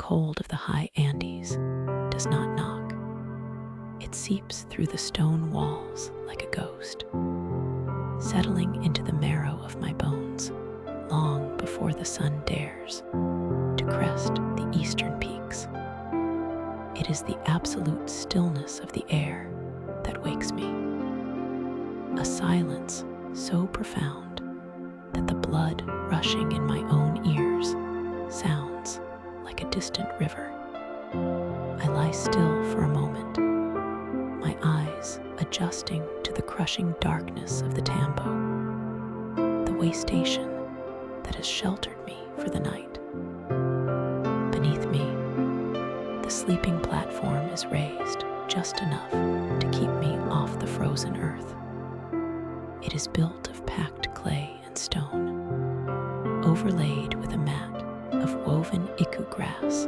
cold of the high Andes does not knock. It seeps through the stone walls like a ghost, settling into the marrow of my bones long before the sun dares to crest the eastern peaks. It is the absolute stillness of the air that wakes me, a silence so profound that the blood rushing in my own ears sounds like a distant river. I lie still for a moment, my eyes adjusting to the crushing darkness of the Tambo, the way station that has sheltered me for the night. Beneath me, the sleeping platform is raised just enough to keep me off the frozen earth. It is built of packed clay and stone, overlaid with a mat of woven iku grass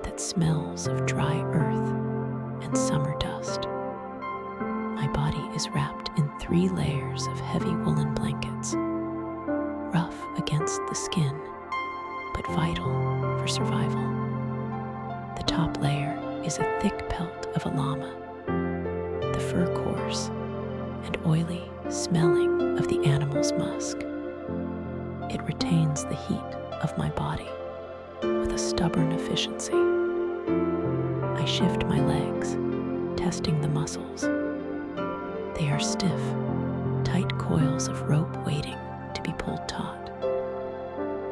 that smells of dry earth and summer dust. My body is wrapped in 3 layers of heavy woolen blankets, rough against the skin, but vital for survival. The top layer is a thick pelt of a llama, the fur coarse and oily, smelling of the animal's musk. It retains the heat of my body with a stubborn efficiency. I shift my legs, testing the muscles. They are stiff, tight coils of rope waiting to be pulled taut.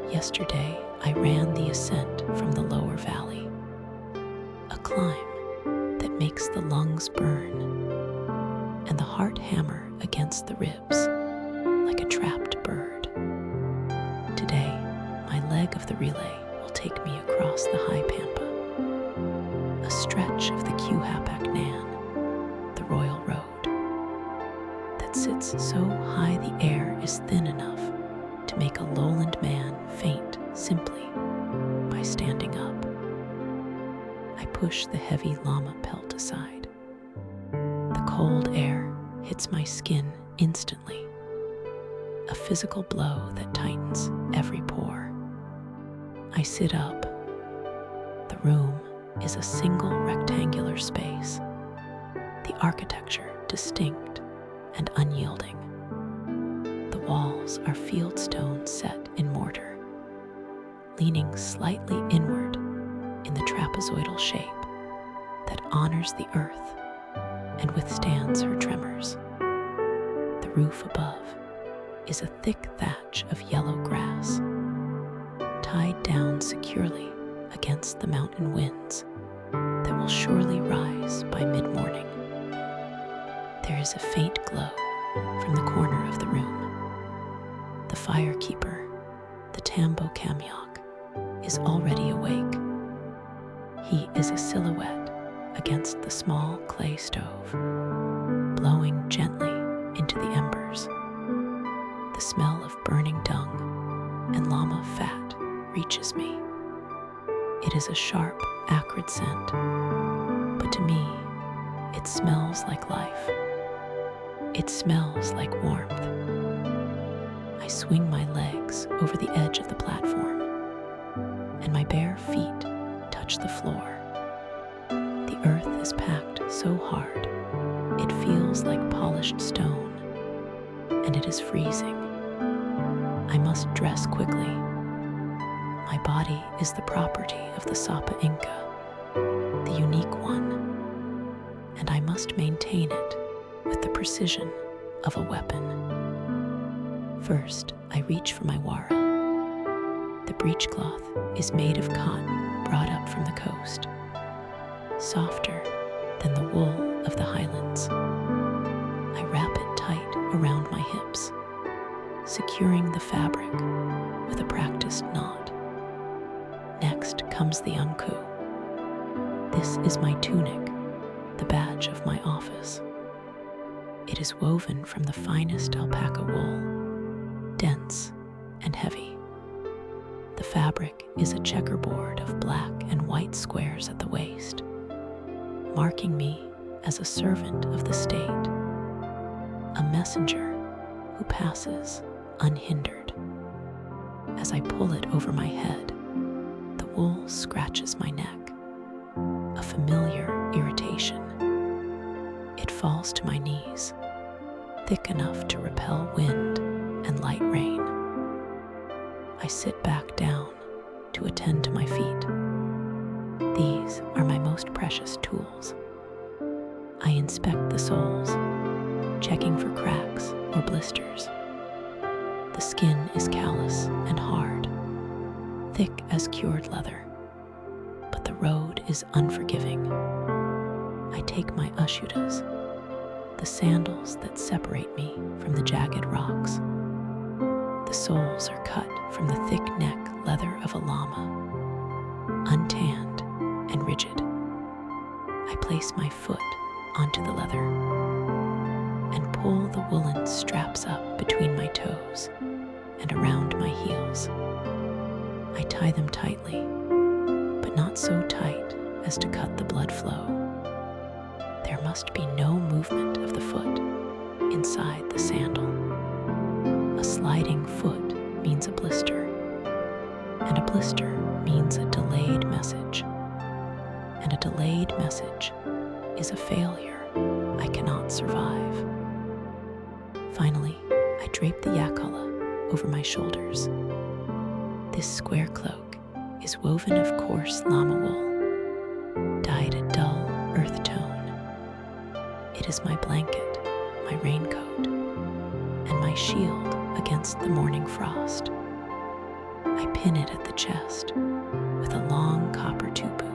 Yesterday, I ran the ascent from the lower valley, a climb that makes the lungs burn and the heart hammer against the ribs like a trapped bird. Today, my leg of the relay will take me across the high pampa, a stretch of the Quipu, the royal road, that sits so high the air is thin enough to make a lowland man faint simply by standing up. I push the heavy llama pelt aside. The cold air hits my skin instantly, a physical blow that tightens every pore. I sit up. The room is a single rectangular space, the architecture distinct and unyielding. The walls are fieldstone set in mortar, leaning slightly inward in the trapezoidal shape that honors the earth and withstands her tremors. The roof above is a thick thatch of yellow grass, tied down securely against the mountain winds that will surely rise by mid-morning. There is a faint glow from the corner of the room. The firekeeper, the Tambo Kamyok, is already awake. He is a silhouette against the small clay stove, blowing gently into the embers. The smell of burning dung and llama fat reaches me. It is a sharp, acrid scent, but to me, it smells like life. It smells like warmth. I swing my legs over the edge of the platform, and my bare feet touch the floor. The earth is packed so hard, it feels like polished stone, and it is freezing. I must dress quickly. My body is the property of the Sapa Inca, the unique one, and I must maintain it with the precision of a weapon. First, I reach for my wara. The breechcloth is made of cotton brought up from the coast, softer than the wool of the highlands. I wrap it tight around my hips, securing the fabric with a practiced knot. Next comes the umku. This is my tunic, the badge of my office. It is woven from the finest alpaca wool, dense and heavy. The fabric is a checkerboard of black and white squares at the waist, marking me as a servant of the state, a messenger who passes unhindered. As I pull it over my head, the wool scratches my neck, a familiar irritation. It falls to my knees, thick enough to repel wind and light rain. I sit back down to attend to my feet. These are my most precious tools. I inspect the soles, checking for cracks or blisters. The skin is callous and hard, thick as cured leather, but the road is unforgiving. I take my ashutas, the sandals that separate me from the jagged rocks. The soles are cut from the thick neck leather of a llama, untanned and rigid. I place my foot onto the leather and pull the woolen straps up between my toes and around my heels. I tie them tightly, but not so tight as to cut the blood flow. There must be no movement of the foot inside the sandal. A sliding foot means a blister, and a blister means a delayed message. And a delayed message is a failure I cannot survive. Finally, I drape the yakala over my shoulders. This square cloak is woven of coarse llama wool, dyed a dull earth tone. It is my blanket, my raincoat, and my shield against the morning frost. I pin it at the chest with a long copper tupu,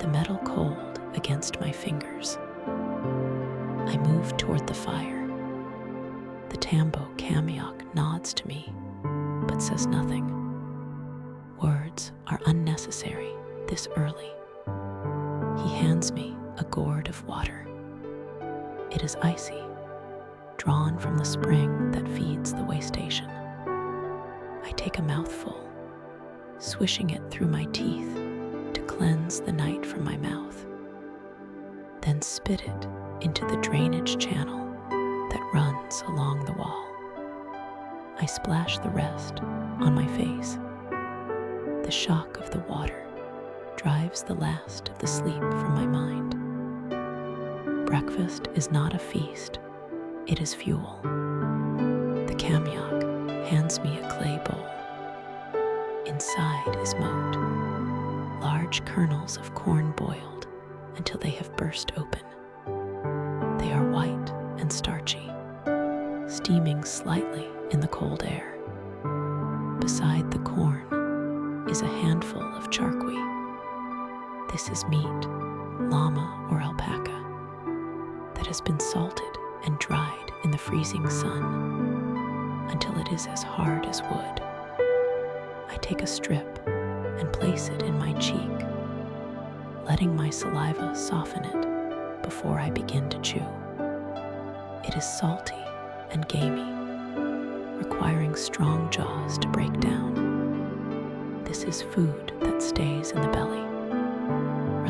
the metal cold against my fingers. I move toward the fire. The Tambo Kamiok nods to me, but says nothing. Words are unnecessary this early. He hands me a gourd of water. It is icy, drawn from the spring that feeds the way station. I take a mouthful, swishing it through my teeth to cleanse the night from my mouth, then spit it into the drainage channel that runs along the wall. I splash the rest on my face. The shock of the water drives the last of the sleep from my mind. Breakfast is not a feast, it is fuel. The Kamiok hands me a clay bowl. Inside is moat, large kernels of corn boiled until they have burst open. They are white and starchy, steaming slightly in the cold air. Beside the corn is a handful of charqui. This is meat, llama or alpaca, that has been salted and dried in the freezing sun until it is as hard as wood. I take a strip and place it in my cheek, letting my saliva soften it before I begin to chew. It is salty and gamey, requiring strong jaws to break down. This is food that stays in the belly,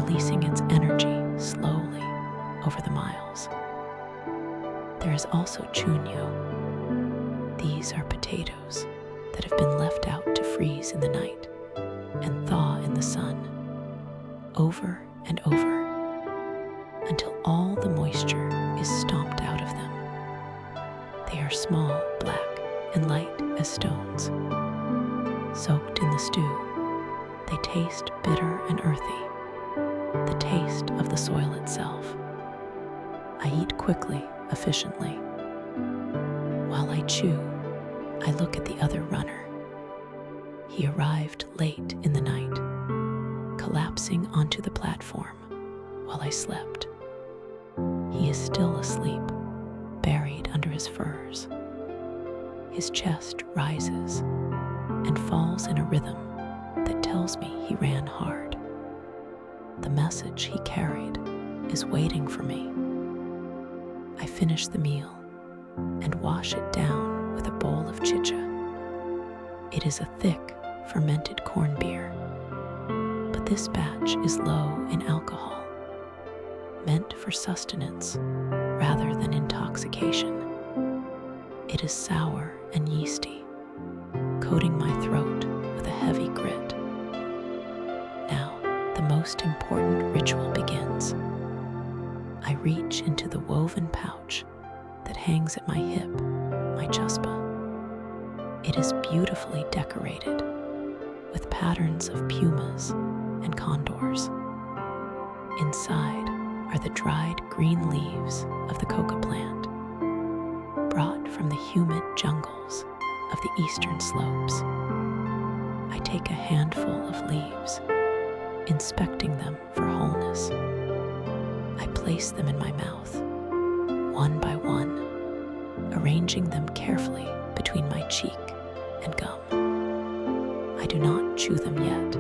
releasing its energy slowly over the miles. There is also chunyo. These are potatoes that have been left out to freeze in the night and thaw in the sun, over and over, until all the moisture is stomped out of them. They are small, black, and light as stones. Soaked in the stew, they taste bitter and earthy, the taste of the soil itself. I eat quickly, efficiently. While I chew, I look at the other runner. He arrived late in the night, collapsing onto the platform while I slept. He is still asleep, buried under his furs. His chest rises and falls in a rhythm that tells me he ran hard. The message he carried is waiting for me. I finish the meal and wash it down with a bowl of chicha. It is a thick, fermented corn beer, but this batch is low in alcohol, meant for sustenance rather than intoxication. It is sour and yeasty, coating my throat with a heavy grit. the most important ritual begins. I reach into the woven pouch that hangs at my hip, my chaspa. It is beautifully decorated with patterns of pumas and condors. Inside are the dried green leaves of the coca plant, brought from the humid jungles of the eastern slopes. I take a handful of leaves, inspecting them for wholeness. I place them in my mouth, one by one, arranging them carefully between my cheek and gum. I do not chew them yet.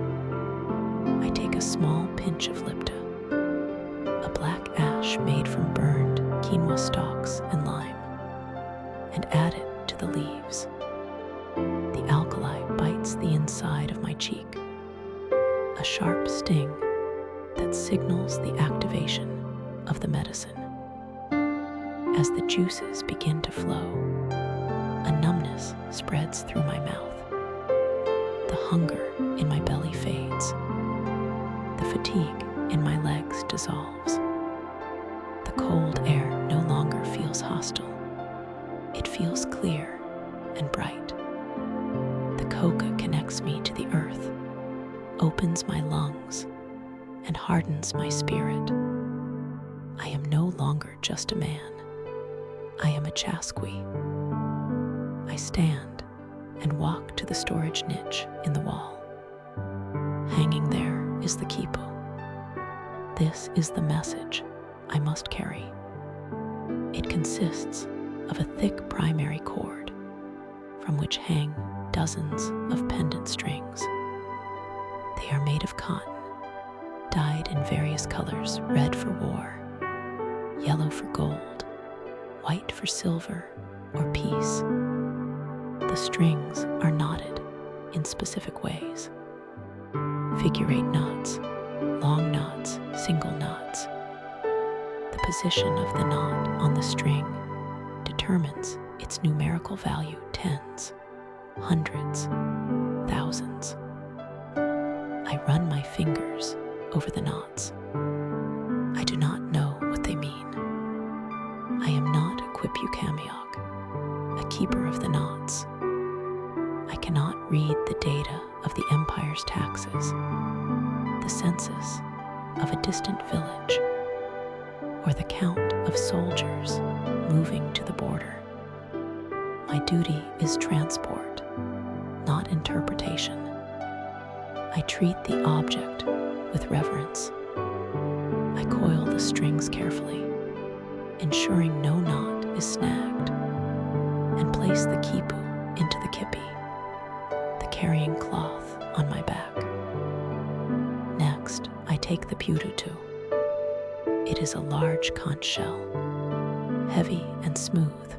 I take a small pinch of lipta, a black ash made from burned quinoa stalks and lime, and add it to the leaves. The alkali bites the inside of my cheek, a sharp sting that signals the activation of the medicine. As the juices begin to flow, a numbness spreads through my mouth. The hunger in my belly fades. The fatigue in my legs dissolves. The cold air no longer feels hostile. It feels clear and bright. The coca connects me to the earth, opens my lungs, and hardens my spirit. I am no longer just a man. I am a Chasqui. I stand and walk to the storage niche in the wall. Hanging there is the quipu. This is the message I must carry. It consists of a thick primary cord from which hang dozens of pendant strings. They are made of cotton, dyed in various colors: red for war, yellow for gold, white for silver or peace. The strings are knotted in specific ways: figure 8 knots, long knots, single knots. The position of the knot on the string determines its numerical value: tens, hundreds, thousands. I run my fingers over the knots. I do not know what they mean. I am not a quipu, a keeper of the knots. I cannot read the data of the empire's taxes, the census of a distant village, or the count of soldiers moving to the border. My duty is transport, not interpretation. I treat the object with reverence. I coil the strings carefully, ensuring no knot is snagged, and place the quipu into the kipi, the carrying cloth on my back. Next, I take the purutu. It is a large conch shell, heavy and smooth,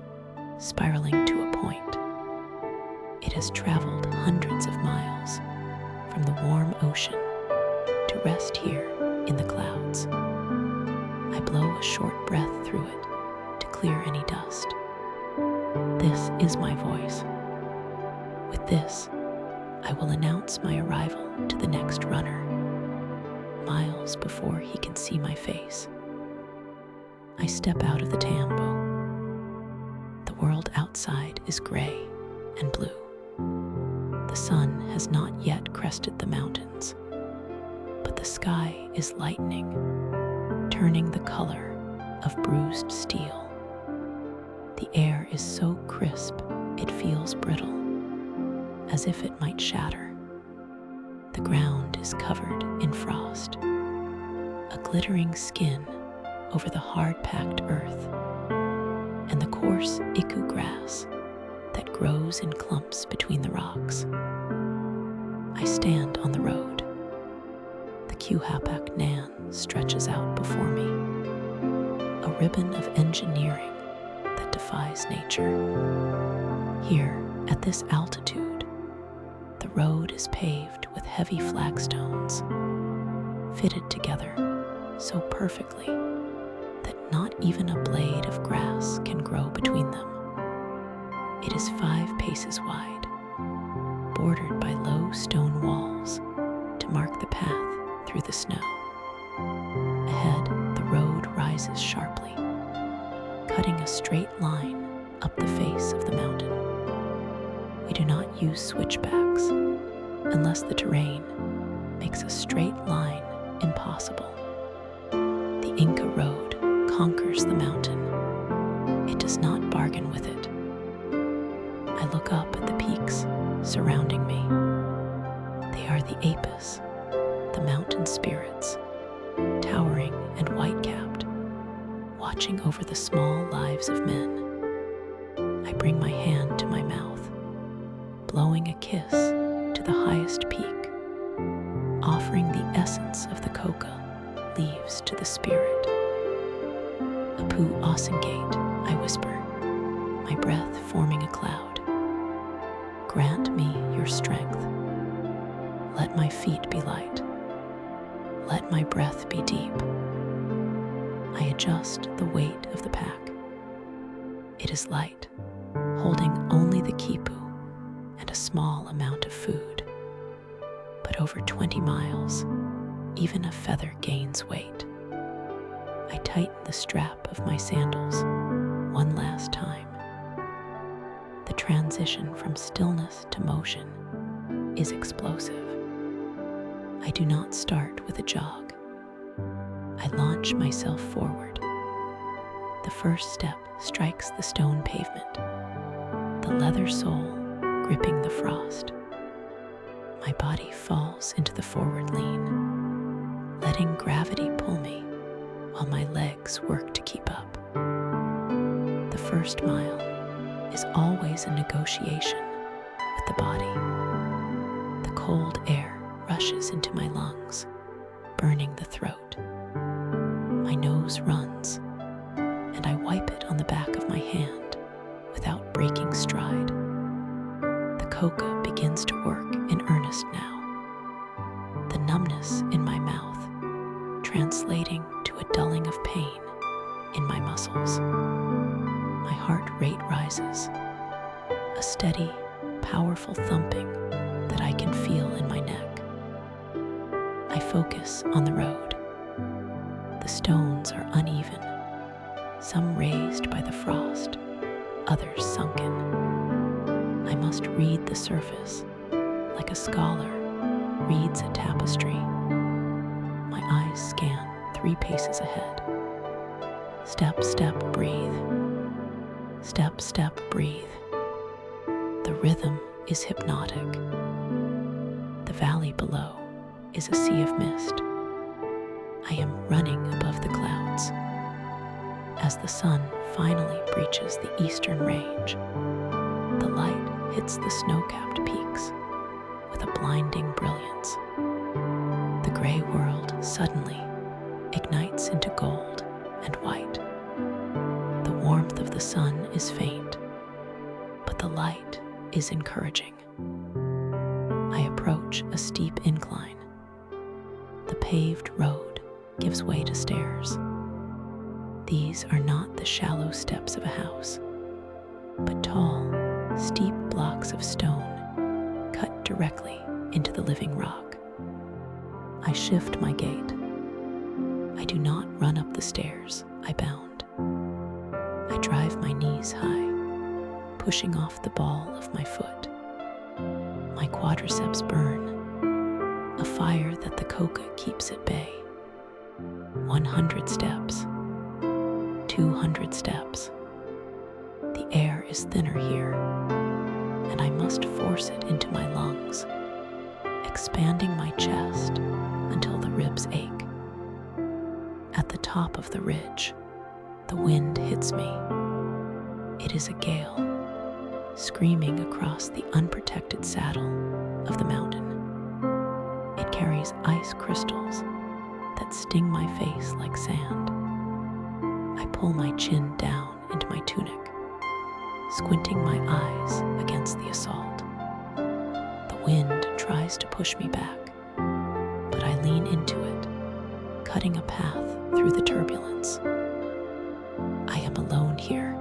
spiraling to a point. It has traveled hundreds of miles from the warm ocean to rest here in the clouds. I blow a short breath through it to clear any dust. This is my voice. With this, I will announce my arrival to the next runner, miles before he can see my face. I step out of the tambo. The world outside is gray and blue. The sun has not yet crested the mountains, but the sky is lightening, turning the color of bruised steel. The air is so crisp it feels brittle, as if it might shatter. The ground is covered in frost, a glittering skin over the hard-packed earth, and the coarse iku grass that grows in clumps between the rocks. I stand on the road. The Quihapak Nan stretches out before me, a ribbon of engineering that defies nature. Here, at this altitude, the road is paved with heavy flagstones, fitted together so perfectly that not even a blade of grass can grow between them. It is 5 paces wide, bordered by low stone walls to mark the path through the snow. Ahead, the road rises sharply, cutting a straight line up the face of the mountain. We do not use switchbacks unless the terrain makes a straight line impossible. The Inca road conquers the mountain. It does not bargain with it. I look up at the peaks surrounding me. They are the apis, the mountain spirits, towering and white-capped, watching over the small lives of men. I bring my hand to my mouth, blowing a kiss to the highest peak, offering the essence of the coca leaves to the spirit. Apu Osengate, I whisper, my breath forming a cloud. Grant me your strength. Let my feet be light. Let my breath be deep. I adjust the weight of the pack. It is light, holding only the quipu and a small amount of food. But over 20 miles, even a feather gains weight. I tighten the strap of my sandals one last time. The transition from stillness to motion is explosive. I do not start with a jog. I launch myself forward. The first step strikes the stone pavement, the leather sole gripping the frost. My body falls into the forward lean, letting gravity pull me while my legs work to keep up. The first mile is always a negotiation with the body. The cold air rushes into my lungs, burning the throat. My nose runs, and I wipe it on the back of my hand without breaking stride. The coca begins to work in earnest now. The numbness in my mouth, translating to a dulling of pain in my muscles. My heart rate rises, a steady, powerful thumping that I can feel in my neck. I focus on the road. The stones are uneven, some raised by the frost, others sunken. I must read the surface like a scholar reads a tapestry. My eyes scan 3 paces ahead. Step, step, breathe. Step, step, breathe. The rhythm is hypnotic. The valley below is a sea of mist. I am running above the clouds. As the sun finally breaches the eastern range, the light hits the snow-capped peaks with a blinding brilliance. The gray world suddenly ignites into gold and white. The warmth of the sun is faint, but the light is encouraging. I approach a steep incline. The paved road gives way to stairs. These are not the shallow steps of a house, but tall, steep blocks of stone cut directly into the living rock. I shift my gait. I do not run up the stairs, I bound. I drive my knees high, pushing off the ball of my foot. My quadriceps burn, a fire that the coca keeps at bay. 100 steps, 200 steps. The air is thinner here, and I must force it into my lungs, expanding my chest until the ribs ache. At the top of the ridge, the wind hits me. It is a gale, screaming across the unprotected saddle of the mountain. It carries ice crystals that sting my face like sand. I pull my chin down into my tunic, squinting my eyes against the assault. The wind tries to push me back, but I lean into it, cutting a path through the turbulence. I am alone here.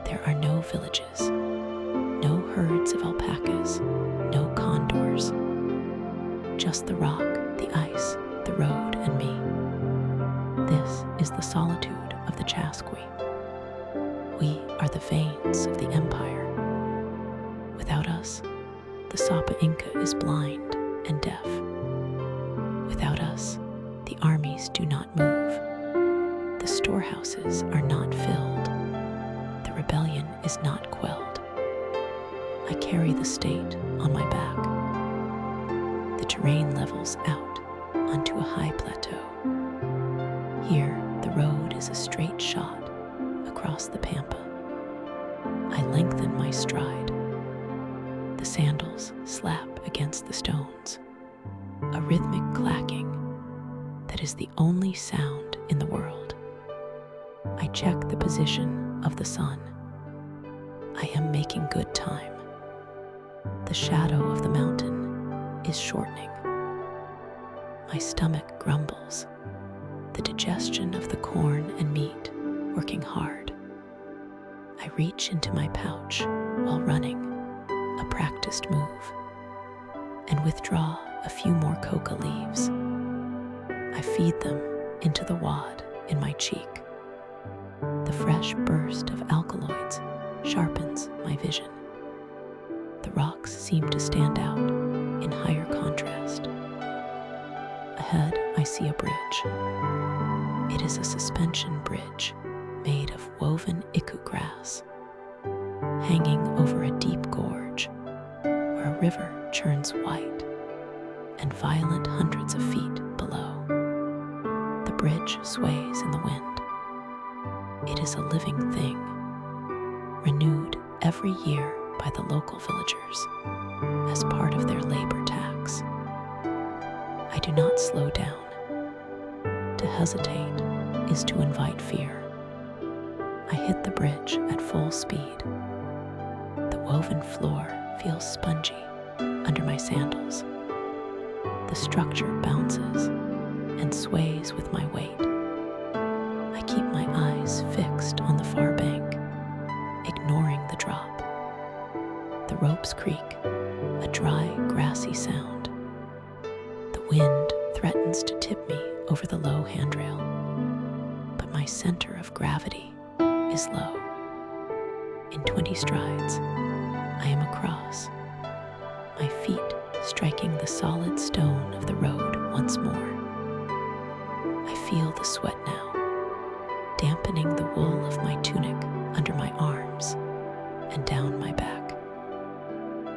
There are no villages, no herds of alpacas, no condors. Just the rock, the ice, is blind and deaf. Without us, the armies do not move. The storehouses are not filled. The rebellion is not quelled. I carry the state on my back. The terrain levels out onto a high plateau. Here, the road is a straight shot across the pampa. I lengthen my stride. The sandals slap against the stones, a rhythmic clacking that is the only sound in the world. I check the position of the sun. I am making good time. The shadow of the mountain is shortening. My stomach grumbles, the digestion of the corn and meat working hard. I reach into my pouch while running, a practiced move, and withdraw a few more coca leaves. I feed them into the wad in my cheek. The fresh burst of alkaloids sharpens my vision. The rocks seem to stand out in higher contrast. Ahead, I see a bridge. It is a suspension bridge made of woven iku grass, hanging over a deep gorge where a river churns white and violent hundreds of feet below. The bridge sways in the wind. It is a living thing, renewed every year by the local villagers as part of their labor tax. I do not slow down. To hesitate is to invite fear. I hit the bridge at full speed. The woven floor feels spongy under my sandals. The structure bounces and sways with my weight. I keep my eyes fixed on the far bank, ignoring the drop. The ropes creak, a dry, grassy sound. The wind threatens to tip me over the low handrail, but my center of gravity is low. In 20 strides, I am across, my feet striking the solid stone of the road once more. I feel the sweat now, dampening the wool of my tunic under my arms and down my back.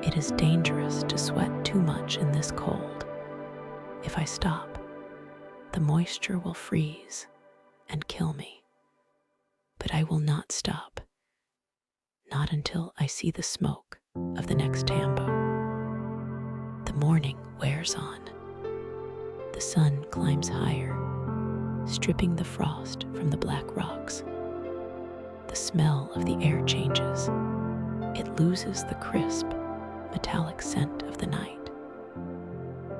It is dangerous to sweat too much in this cold. If I stop, the moisture will freeze and kill me. But I will not stop, not until I see the smoke of the next tambo. The morning wears on. The sun climbs higher, stripping the frost from the black rocks. The smell of the air changes. It loses the crisp, metallic scent of the night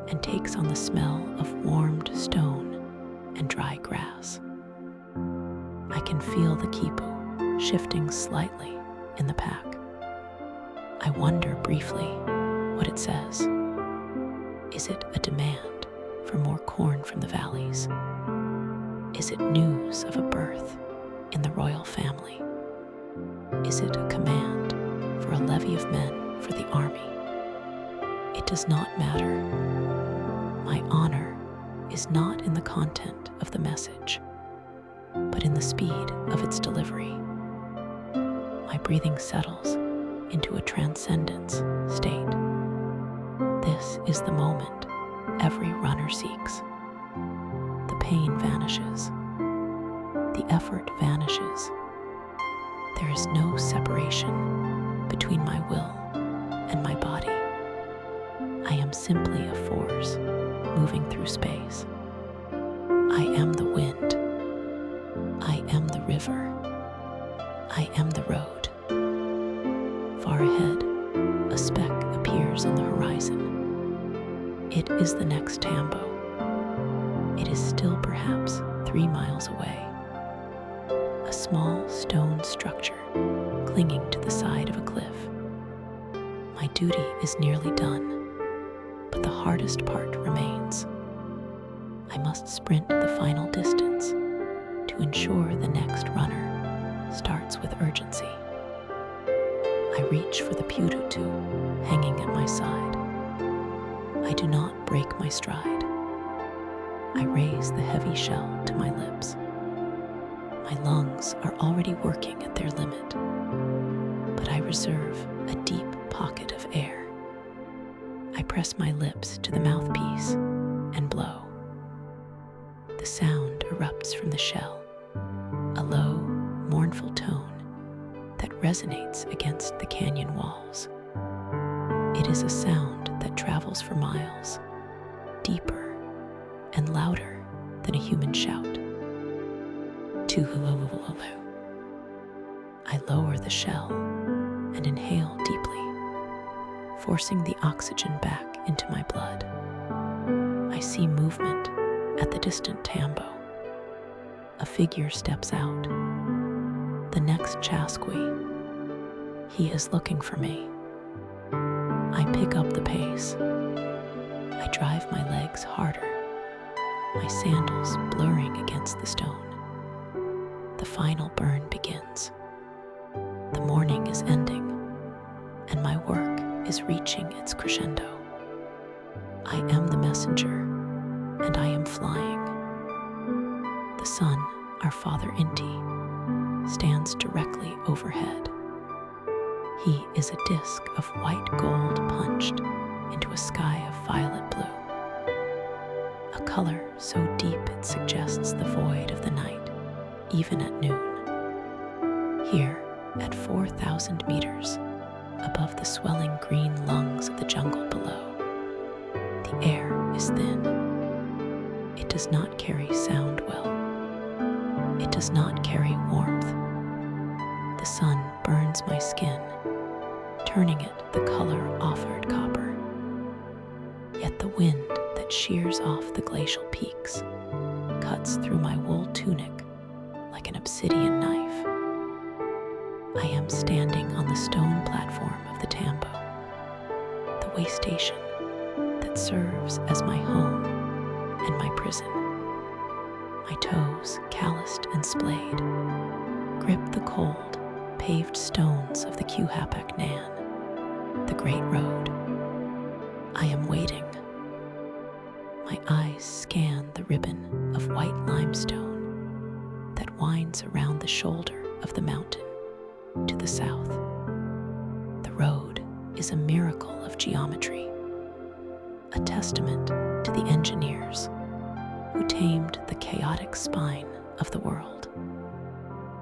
and takes on the smell of warmed stone and dry grass. I can feel the quipu shifting slightly in the pack. I wonder briefly what it says. Is it a demand for more corn from the valleys? Is it news of a birth in the royal family? Is it a command for a levy of men for the army? It does not matter. My honor is not in the content of the message, but in the speed of its delivery. My breathing settles into a transcendence state. This is the moment every runner seeks. The pain vanishes. The effort vanishes. There is no separation between my will and my body. I am simply a force moving through space. I am the wind. I am the river. I am the road. Far ahead, a speck appears on the horizon. It is the next tambo. It is still perhaps 3 miles away. A small stone structure clinging to the side of a cliff. My duty is nearly done, but the hardest part remains. I must sprint the final distance to ensure the next runner starts with urgency. I reach for the pututu hanging at my side. I do not break my stride. I raise the heavy shell to my lips. My lungs are already working at their limit, but I reserve a deep pocket of air. I press my lips to the mouthpiece and blow. The sound erupts from the shell, a low, mournful tone that resonates against the canyon walls. It is a sound that travels for miles, deeper and louder than a human shout. Tuhulululu. I lower the shell and inhale deeply, forcing the oxygen back into my blood. I see movement at the distant tambo. A figure steps out. The next Chasqui. He is looking for me. I pick up the pace. I drive my legs harder, my sandals blurring against the stone. The final burn begins. The morning is ending, and my work is reaching its crescendo. I am the messenger, and I am flying. The sun, our father Inti, stands directly overhead. He is a disk of white gold punched into a sky of violet blue, a color so deep it suggests the void of the night, even at noon. Here, at 4,000 meters, above the swelling green lungs of the jungle below, the air is thin. It does not carry sound well. It does not carry warmth. The sun burns my skin, turning it the color offered copper. Yet the wind that shears off the glacial peaks cuts through my wool tunic like an obsidian knife. I am standing on the stone platform of the tambo, the way station that serves as my home and my prison. My toes, calloused and splayed, grip the cold, paved stones of the Quhapak Nan, the great road. I am waiting. My eyes scan the ribbon of white limestone that winds around the shoulder of the mountain to the south. The road is a miracle of geometry, a testament to the engineers who tamed the chaotic spine of the world.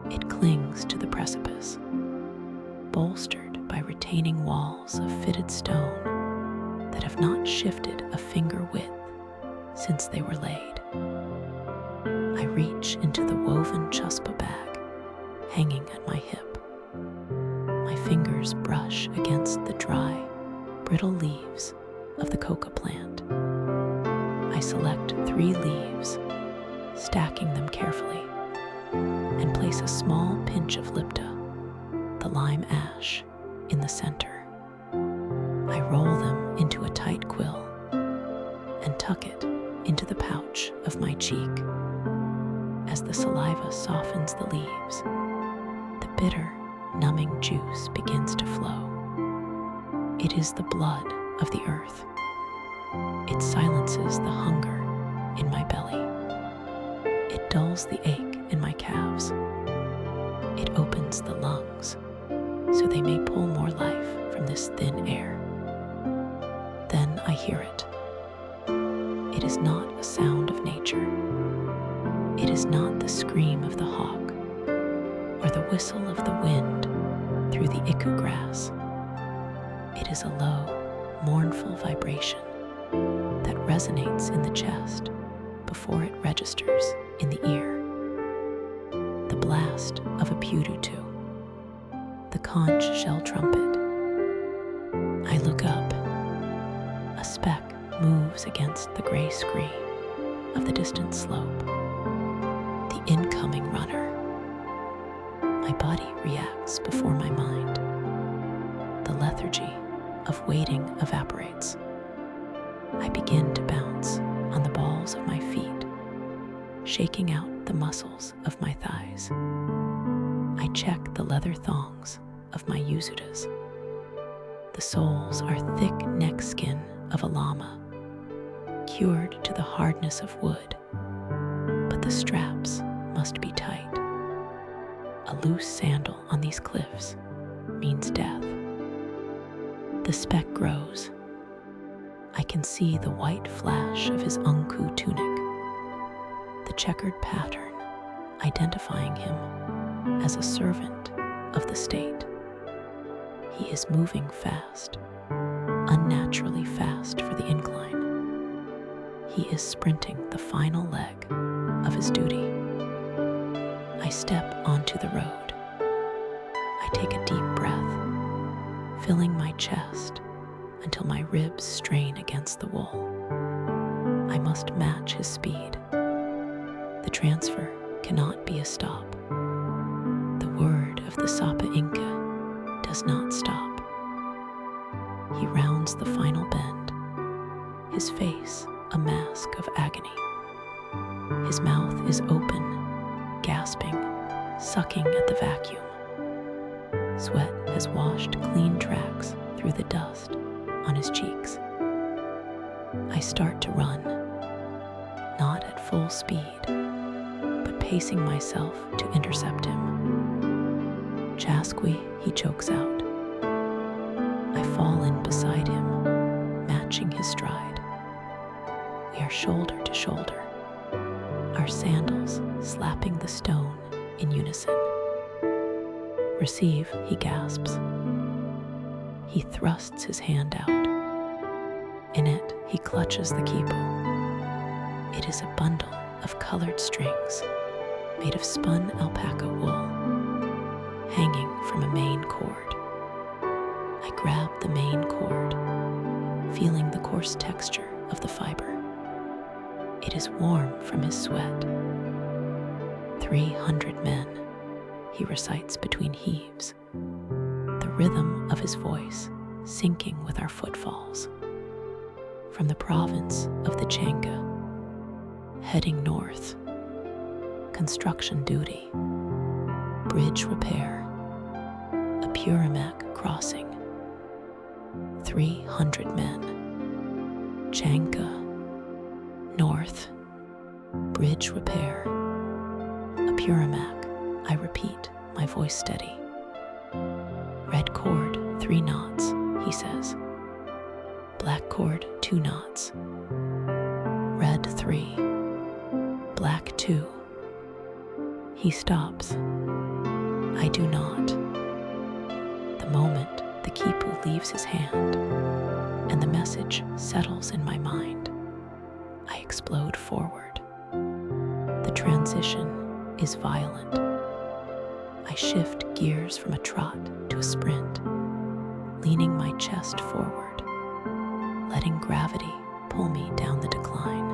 It clings to the precipice, bolstered by retaining walls of fitted stone that have not shifted a finger width since they were laid. I reach into the woven chuspa bag hanging at my hip. My fingers brush against the dry, brittle leaves of the coca plant. I select 3 leaves, stacking them carefully, and place a small pinch of lipta, the lime ash, in the center. I roll them into a tight quill and tuck it into the pouch of my cheek. As the saliva softens the leaves, the bitter, numbing juice begins to flow. It is the blood of the earth. It silences the hunger in my belly. It dulls the ache in my calves. It opens the lungs so they may pull more life from this thin air. Then I hear it. It is not a sound of nature. It is not the scream of the hawk or the whistle of the wind through the iku grass. It is a low, mournful vibration that resonates in the chest before it registers in the ear. The blast of a pudutu, the conch shell trumpet. I look up. A speck moves against the gray scree of the distant slope. The incoming runner. My body reacts before my mind. The lethargy of waiting evaporates. I begin to bounce on the balls of my feet, shaking out the muscles of my thighs. I check the leather thongs of my yuzudas. The soles are thick neck skin of a llama, cured to the hardness of wood, but the straps must be tight. A loose sandal on these cliffs means death. The speck grows. I can see the white flash of his unku tunic, the checkered pattern identifying him as a servant of the state. He is moving fast, unnaturally fast for the incline. He is sprinting the final leg of his duty. I step onto the road. I take a deep breath, filling my chest until my ribs strain against the wool. I must match his speed. The transfer cannot be a stop. The word of the Sapa Inca does not stop. He rounds the final bend, his face a mask of agony. His mouth is open, gasping, sucking at the vacuum. Sweat has washed clean tracks through the dust on his cheeks. I start to run, not at full speed, but pacing myself to intercept him. Chasqui, he chokes out. I fall in beside him, matching his stride. We are shoulder to shoulder, our sandals slapping the stone in unison. Receive, he gasps. He thrusts his hand out. In it, he clutches the quipu. It is a bundle of colored strings made of spun alpaca wool, hanging from a main cord. I grab the main cord, feeling the coarse texture of the fiber. It is warm from his sweat. 300 men, he recites between heaves, the rhythm of his voice syncing with our footfalls. From the province of the Chanca, heading north, construction duty, bridge repair, a Purimac crossing. 300 men, Chanca, north, bridge repair, a Purimac, I repeat, my voice steady. Red cord, 3 knots, he says. Black cord, 2 knots. Red 3, black 2. He stops. I do not. The moment the quipu leaves his hand and the message settles in my mind, I explode forward. The transition is violent. I shift gears from a trot to a sprint, leaning my chest forward, letting gravity pull me down the decline.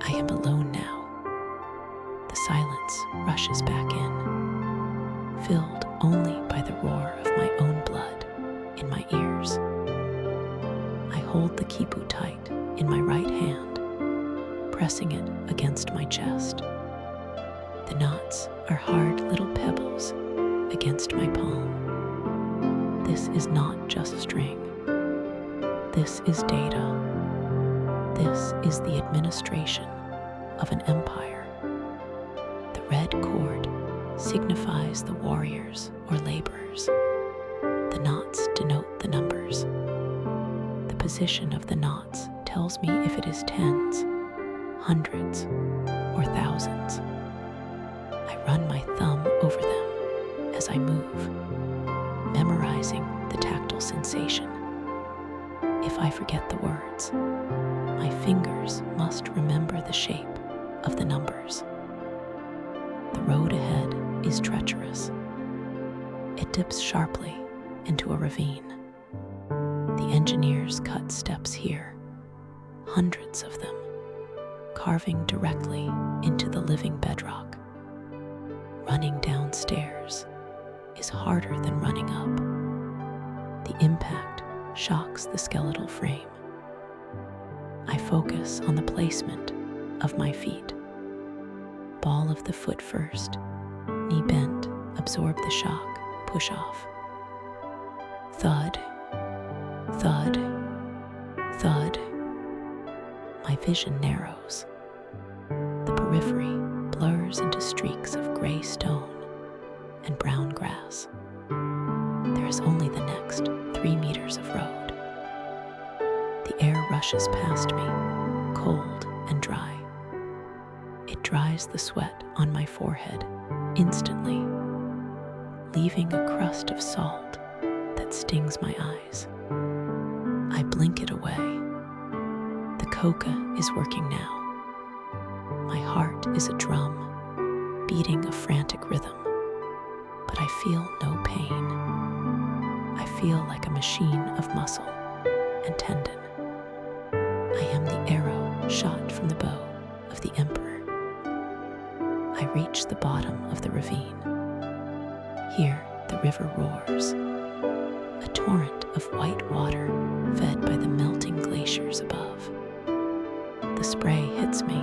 I am alone now. The silence rushes back in, filled only by the roar of my own blood in my ears. I hold the quipu tight in my right hand, pressing it against my chest. The knots are hard little pebbles against my palm. This is not just string. This is data. This is the administration of an empire. The red cord signifies the warriors or laborers. The knots denote the numbers. The position of the knots tells me if it is tens, hundreds, or thousands. I run my thumb over them as I move, memorizing the tactile sensation. If I forget the words, my fingers must remember the shape of the numbers. The road ahead is treacherous. It dips sharply into a ravine. The engineers cut steps here, hundreds of them, carving directly into the living bedrock. Running downstairs is harder than running up. The impact shocks the skeletal frame. I focus on the placement of my feet. Ball of the foot first, knee bent, absorb the shock, push off. Thud, thud, thud. vision narrows. The periphery blurs into streaks of gray stone and brown grass. There is only the next 3 meters of road. The air rushes past me, cold and dry. It dries the sweat on my forehead instantly, leaving a crust of salt that stings my eyes. I blink it away. The coca is working now. My heart is a drum, beating a frantic rhythm, but I feel no pain. I feel like a machine of muscle and tendon. I am the arrow shot from the bow of the emperor. I reach the bottom of the ravine. Here the river roars, a torrent of white water fed by the melting glaciers above. The spray hits me,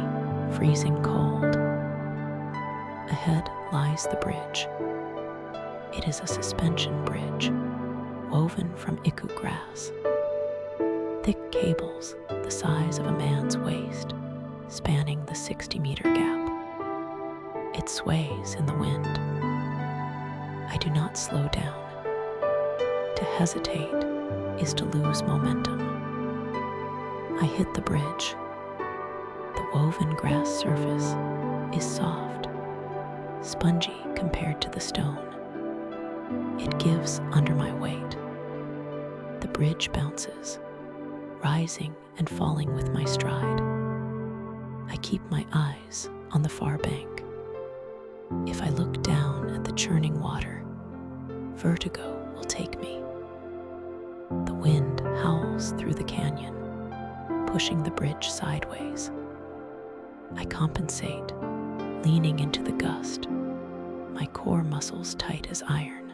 freezing cold. Ahead lies the bridge. It is a suspension bridge, woven from iku grass. Thick cables the size of a man's waist, spanning the 60-meter gap. It sways in the wind. I do not slow down. To hesitate is to lose momentum. I hit the bridge. The woven grass surface is soft, spongy compared to the stone. It gives under my weight. The bridge bounces, rising and falling with my stride. I keep my eyes on the far bank. If I look down at the churning water, vertigo will take me. The wind howls through the canyon, pushing the bridge sideways. I compensate, leaning into the gust, my core muscles tight as iron.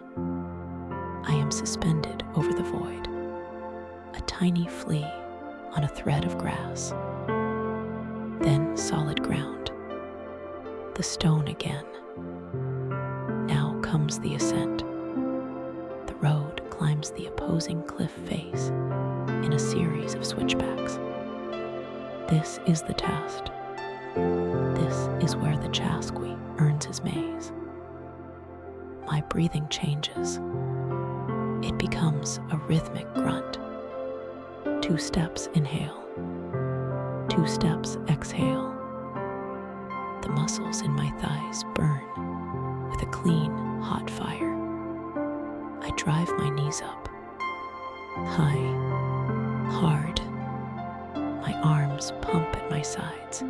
I am suspended over the void, a tiny flea on a thread of grass. Then solid ground. The stone again. Now comes the ascent. The road climbs the opposing cliff face in a series of switchbacks. This is the test. This is where the Chasqui earns his maize. My breathing changes. It becomes a rhythmic grunt. 2 steps inhale. 2 steps exhale. The muscles in my thighs burn with a clean, hot fire. I drive my knees up. High, hard. My arms pump at my sides.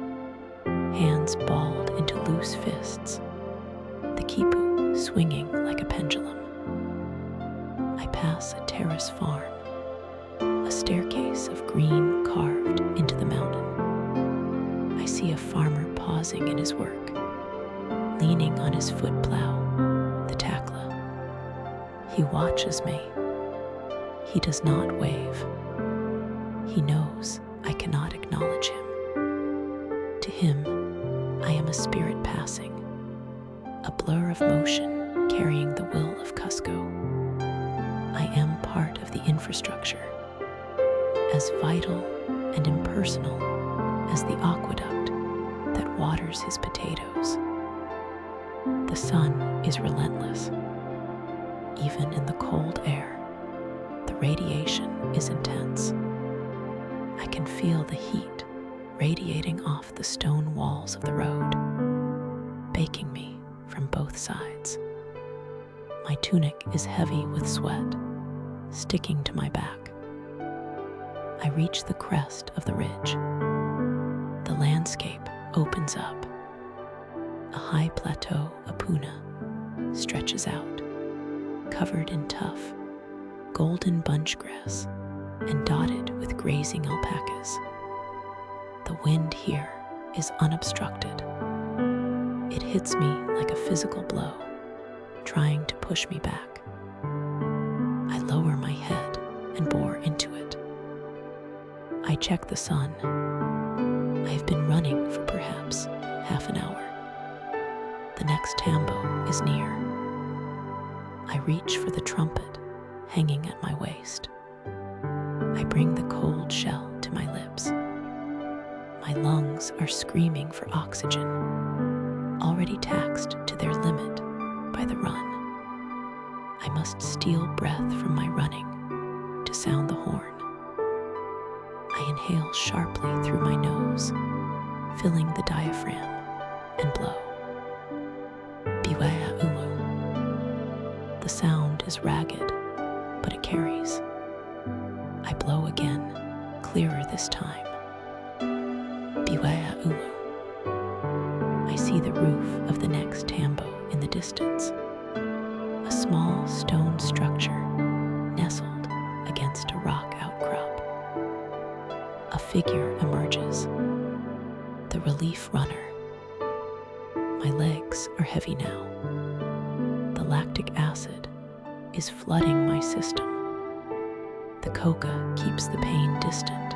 Hands balled into loose fists. The quipu swinging like a pendulum. I pass a terrace farm. A staircase of green carved into the mountain. I see a farmer pausing in his work, leaning on his foot plow, the takla. He watches me. He does not wave. He knows I cannot acknowledge him. To him, I am a spirit passing, a blur of motion carrying the will of Cusco. I am part of the infrastructure, as vital and impersonal as the aqueduct that waters his potatoes. The sun is relentless. Even in the cold air, the radiation is intense. I can feel the heat radiating off the stone walls of the road, baking me from both sides. My tunic is heavy with sweat, sticking to my back. I reach the crest of the ridge. The landscape opens up. A high plateau apuna stretches out, covered in tough, golden bunch grass and dotted with grazing alpacas. The wind here is unobstructed. It hits me like a physical blow, trying to push me back. I lower my head and bore into it. I check the sun. I have been running for perhaps half an hour. The next tambo is near. I reach for the trumpet hanging at my waist. I bring the cold shell to my lips. My lungs are screaming for oxygen, already taxed to their limit by the run. I must steal breath from my running to sound the horn. I inhale sharply through my nose, filling the diaphragm, and blow. Beware ulu. The sound is ragged, but it carries. I blow again, clearer this time. Beware ulu. I see the roof of the next tambo in the distance, a small stone structure nestled against a rock outcrop. A figure emerges, the relief runner. My legs are heavy now. The lactic acid is flooding my system. The coca keeps the pain distant,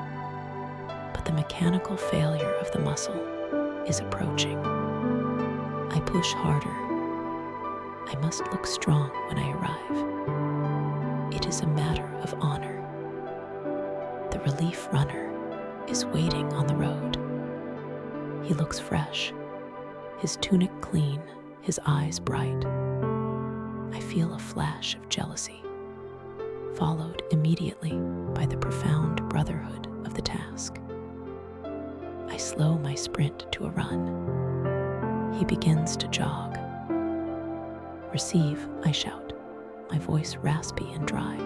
but the mechanical failure of the muscle is approaching. I push harder. I must look strong when I arrive. It is a matter of honor. The relief runner is waiting on the road. He looks fresh, his tunic clean, his eyes bright. I feel a flash of jealousy, followed immediately by the profound brotherhood of the task. I slow my sprint to a run. He begins to jog. Receive, I shout, my voice raspy and dry.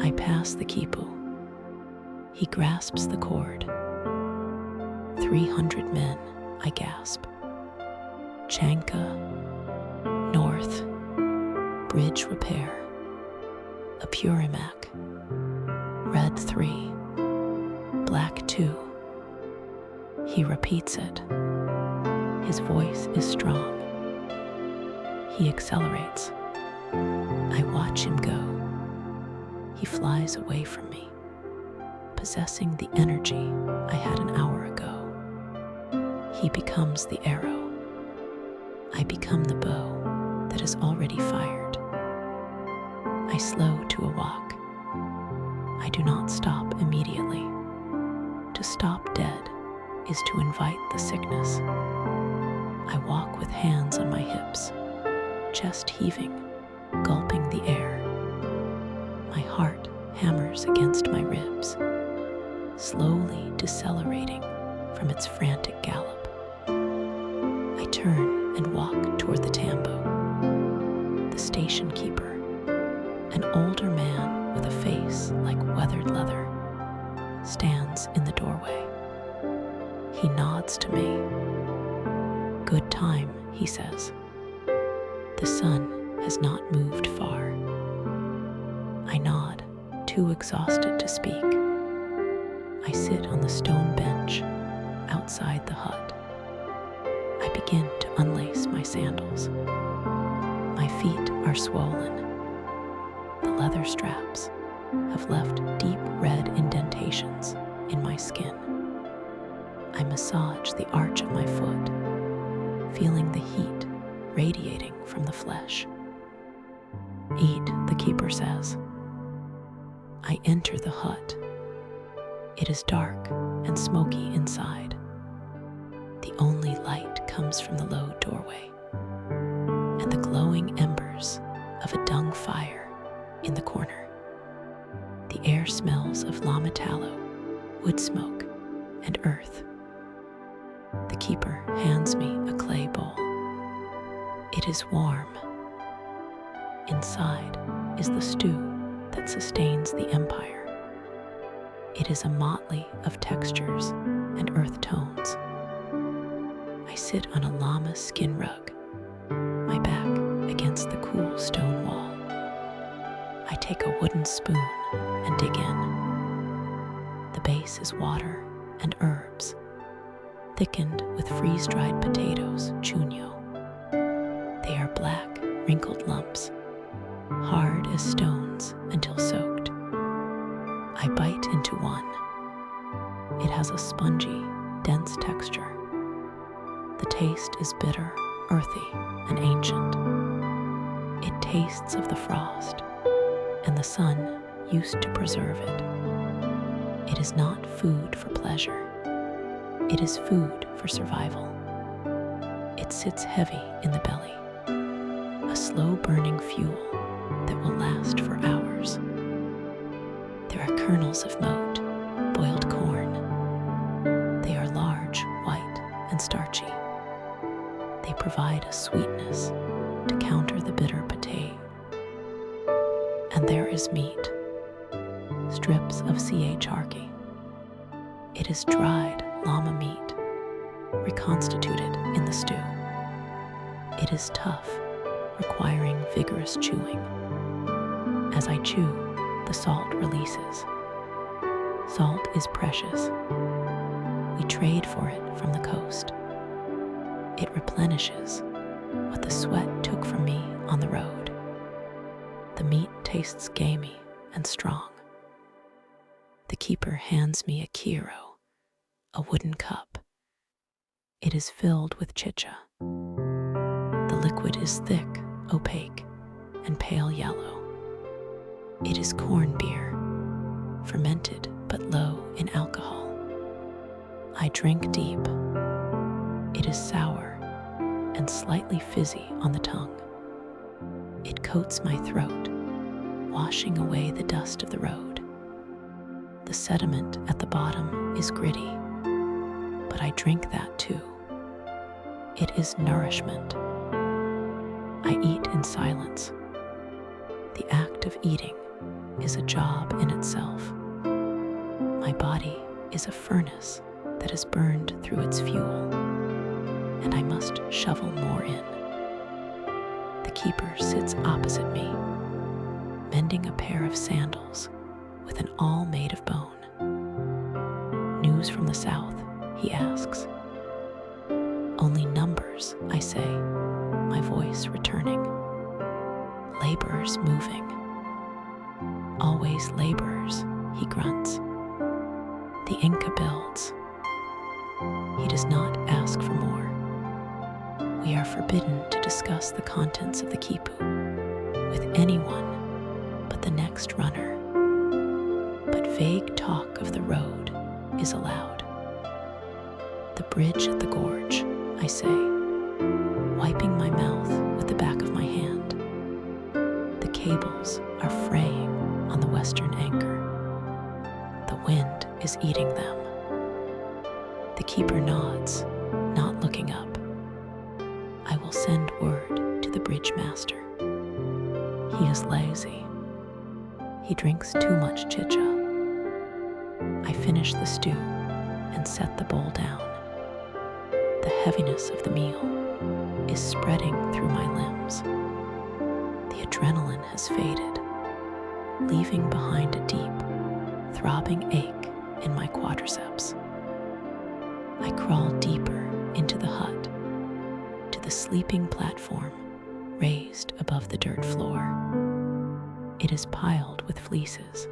I pass the quipu. He grasps the cord. 300 men, I gasp. Chanka, north, bridge repair, Apurimac, red 3, black 2. He repeats it. His voice is strong. He accelerates. I watch him go. He flies away from me, possessing the energy I had an hour ago. He becomes the arrow. I become the bow that is already fired. I slow to a walk. I do not stop immediately. To stop dead is to invite the sickness. I walk with hands on my hips, chest heaving, gulping the air. My heart hammers against my ribs, slowly decelerating from its frantic gallop. I turn and walk toward the tambo. The station keeper, an older man with a face like weathered leather, stands in the doorway. He nods to me. Good time, he says. The sun has not moved far. I nod, too exhausted to speak. I sit on the stone bench outside the hut. I begin to unlace my sandals. My feet are swollen. The leather straps have left deep red indentations in my skin. I massage the arch of my foot, feeling the heat radiating from the flesh. Eat, the keeper says. I enter the hut. It is dark and smoky inside. The only light comes from the low doorway and the glowing embers of a dung fire in the corner. The air smells of llama tallow, wood smoke, and earth. The keeper hands me a clay bowl. It is warm. Inside is the stew that sustains the empire. It is a motley of textures and earth tones. I sit on a llama skin rug, my back against the cool stone wall. I take a wooden spoon and dig in. The base is water and herbs, thickened with freeze-dried potatoes, chuño. They are black, wrinkled lumps, hard as stones until soaked. I bite into one. It has a spongy, dense texture. The taste is bitter, earthy, and ancient. It tastes of the frost, and the sun used to preserve it. It is not food for pleasure. It is food for survival. It sits heavy in the belly, a slow-burning fuel that will last for hours. There are kernels of moat, boiled corn. They are large, white, and starchy. They provide a sweetness to counter the bitter pâté. And there is meat, strips of chasqui. It is dried llama meat, reconstituted in the stew. It is tough, requiring vigorous chewing. As I chew, the salt releases. Salt is precious. We trade for it from the coast. It replenishes what the sweat took from me on the road. The meat tastes gamey and strong. The keeper hands me a kiro, a wooden cup. It is filled with chicha. The liquid is thick, opaque, and pale yellow. It is corn beer, fermented but low in alcohol. I drink deep. It is sour and slightly fizzy on the tongue. It coats my throat, washing away the dust of the road. The sediment at the bottom is gritty, but I drink that too. It is nourishment. I eat in silence. The act of eating is a job in itself. My body is a furnace that is burned through its fuel, and I must shovel more in. The keeper sits opposite me, mending a pair of sandals with an awl made of bone. News from the south, he asks. Only numbers, I say, my voice returning. Laborers moving. Always laborers, he grunts. The Inca builds. He does not ask for more. We are forbidden to discuss the contents of the quipu with anyone but the next runner. But vague talk of the road is allowed. The bridge at the gorge, I say, wiping my mouth with the back of my hand. The cables are fraying on the western anchor. The wind is eating them. The keeper nods, not looking up. I will send word to the bridge master. He is lazy. He drinks too much chicha. I finish the stew and set the bowl down. The heaviness of the meal is spreading through my limbs. The adrenaline has faded, leaving behind a deep, throbbing ache in my quadriceps. I crawl deeper into the hut, to the sleeping platform raised above the dirt floor. It is piled with fleeces.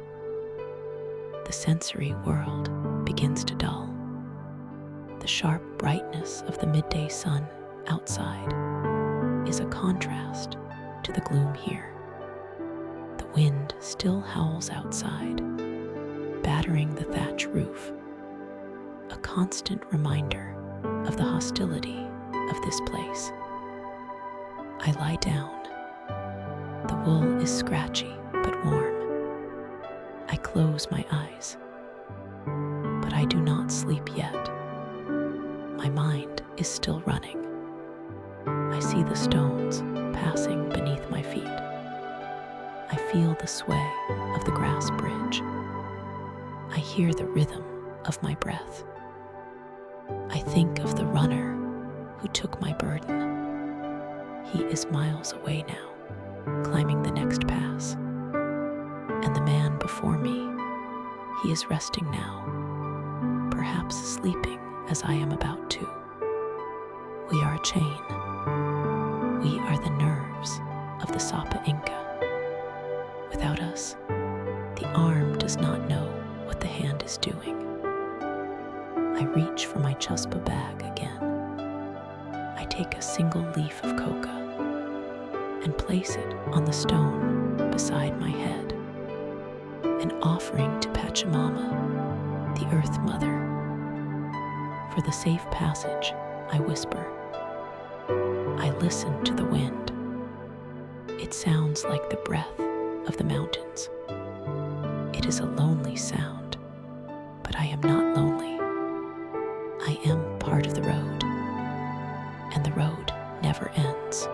The sensory world begins to dull. The sharp brightness of the midday sun outside is a contrast to the gloom here. The wind still howls outside, battering the thatch roof, a constant reminder of the hostility of this place. I lie down. The wool is scratchy but warm. I close my eyes, but I do not sleep yet. My mind is still running. I see the stones passing beneath my feet. I feel the sway of the grass bridge. I hear the rhythm of my breath. I think of the runner who took my burden. He is miles away now, climbing the next pass. And the man before me, he is resting now, perhaps sleeping as I am about to. We are a chain. We are the nerves of the Sapa Inca. Without us, the arm does not know what the hand is doing. I reach for my chuspa bag again. I take a single leaf of coca and place it on the stone beside my head, an offering to Pachamama, the Earth Mother. For the safe passage, I whisper. I listen to the wind. It sounds like the breath of the mountains. It is a lonely sound, but I am not lonely. I am part of the road, and the road never ends.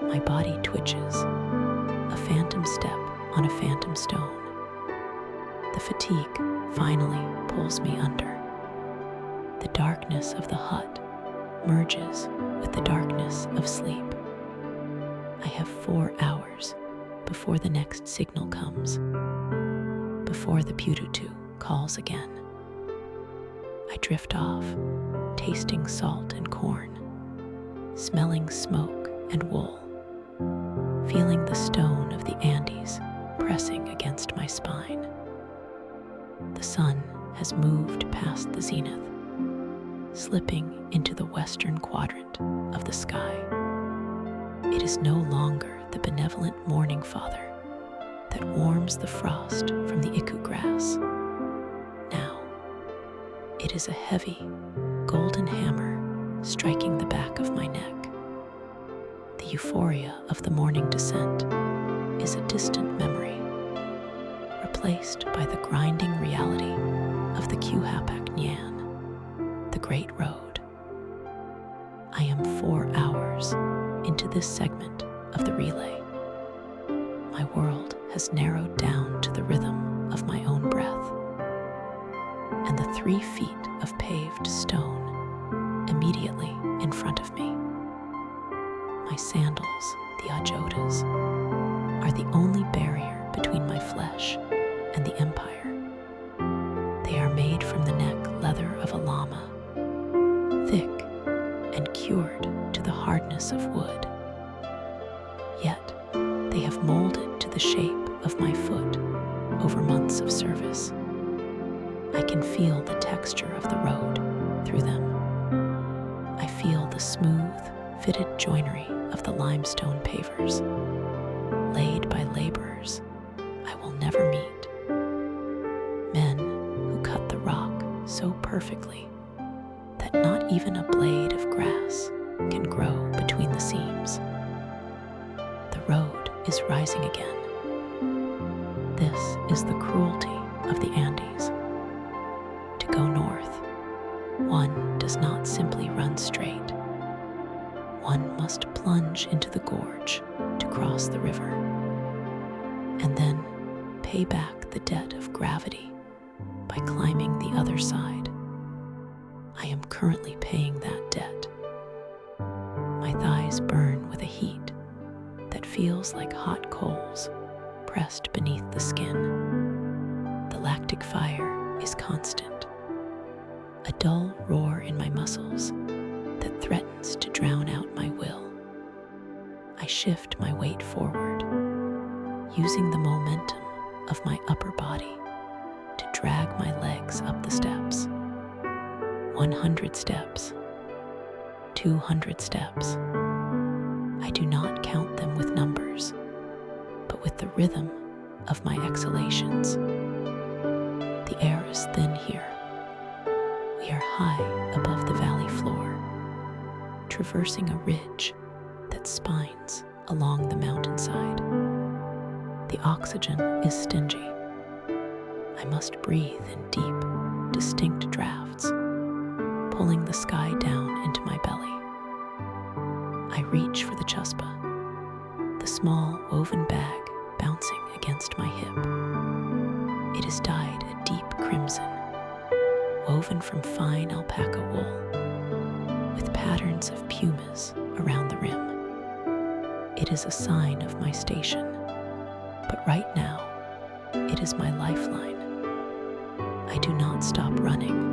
My body twitches, a phantom step on a phantom stone. The fatigue finally pulls me under. The darkness of the hut merges with the darkness of sleep. I have 4 hours before the next signal comes, before the pututu calls again. I drift off, tasting salt and corn, smelling smoke and wool, feeling the stone of the Andes pressing against my spine. The sun has moved past the zenith, slipping into the western quadrant of the sky. It is no longer the benevolent morning father that warms the frost from the iku grass. Now, it is a heavy, golden hammer striking the back of my neck. The euphoria of the morning descent is a distant memory, replaced by the grinding reality of the Quipu Nyan, the great road. I am 4 hours into this segment of the relay. My world has narrowed down to the rhythm of my own breath, and the 3 feet of paved stone immediately in front of me. My sandals, the ajotas, are the only barrier between my flesh and the empire. They are made from the neck leather of a llama, thick and cured to the hardness of wood. Yet they have molded to the shape of my foot over months of service. I can feel the texture of the road through them. I feel the smooth, fitted joinery of the limestone pavers, laid by laborers I will never meet. Men who cut the rock so perfectly that not even a blade of grass can grow between the seams. The road is rising again. This is the cruelty of the Andes. To go north, one does not simply run straight. One must plunge into the gorge to cross the river, and then pay back the debt of gravity by climbing the other side. I am currently paying that debt. My thighs burn with a heat that feels like hot coals pressed beneath the skin. The lactic fire is constant, a dull roar in my muscles that threatens to drown out my will. I shift my weight forward, using the momentum of my upper body to drag my legs up the steps. 100 steps, 200 steps. I do not count them with numbers, but with the rhythm of my exhalations. The air is thin here. We are high above the valley floor, traversing a ridge that spines along the mountainside. The oxygen is stingy. I must breathe in deep, distinct drafts, pulling the sky down into my belly. I reach for the chasqui, the small woven bag bouncing against my hip. It is dyed a deep crimson, woven from fine alpaca wool, with patterns of pumas around the rim. It is a sign of my station, but right now, it is my lifeline. I do not stop running.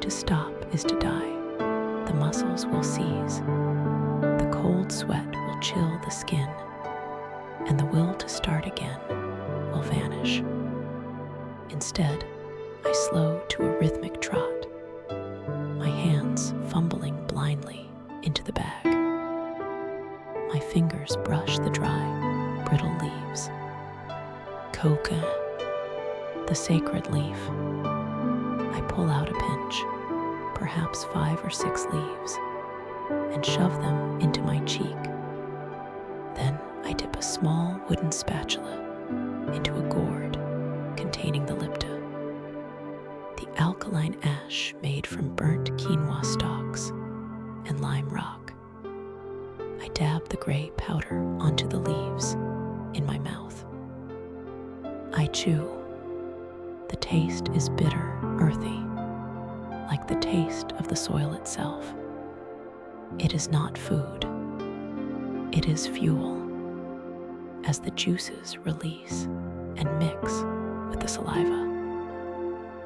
To stop is to die. The muscles will seize. The cold sweat will chill the skin, and the will to start again will vanish. Instead, I slow to a rhythmic trot, my hands fumbling blindly into the bag. My fingers brush the dry, brittle leaves. Coca, the sacred leaf, I pull out a pinch, perhaps 5 or 6 leaves, and shove them into my cheek. Then I dip a small wooden spatula into a gourd containing the lipta, the alkaline ash made from burnt quinoa stalks and lime rock. I dab the gray powder onto the leaves in my mouth. I chew. The taste is bitter, earthy, like the taste of the soil itself. It is not food. It is fuel, as the juices release and mix with the saliva.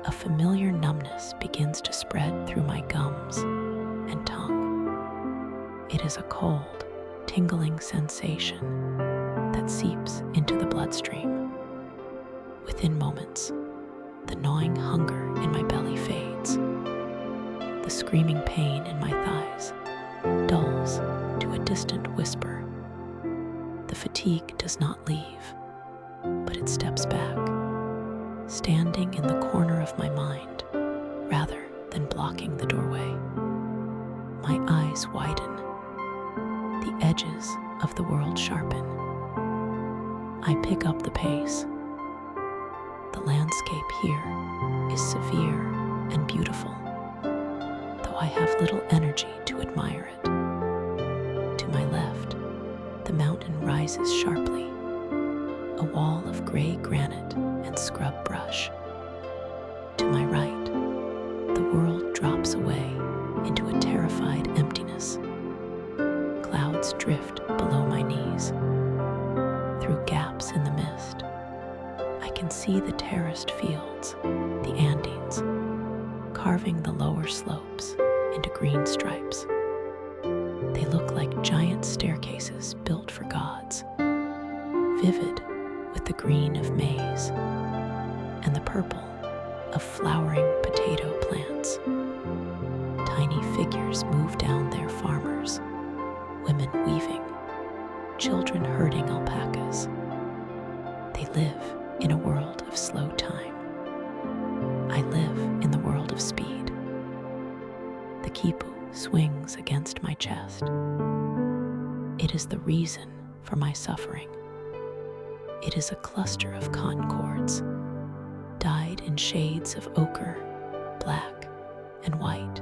A familiar numbness begins to spread through my gums and tongue. It is a cold, tingling sensation that seeps into the bloodstream. Within moments, the gnawing hunger in my belly fades. The screaming pain in my thighs dulls to a distant whisper. The fatigue does not leave, but it steps back, standing in the corner of my mind rather than blocking the doorway. My eyes widen. The edges of the world sharpen. I pick up the pace. The landscape here is severe and beautiful, though I have little energy to admire it. To my left, the mountain rises sharply, a wall of gray granite and scrub brush. To my right, the world drops away into a terrified emptiness. Clouds drift below my knees. Through gaps in the mist, I can see the terraced fields, the Andes, carving the lower slopes into green stripes. They look like giant staircases built for gods, vivid with the green of maize and the purple of flowering potato plants. Tiny figures move down there, farmers, women weaving, children herding alpacas. They live in a world of slow time. I live in the world of speed. The quipu swings against my chest. It is the reason for my suffering. It is a cluster of cotton cords, dyed in shades of ochre, black, and white,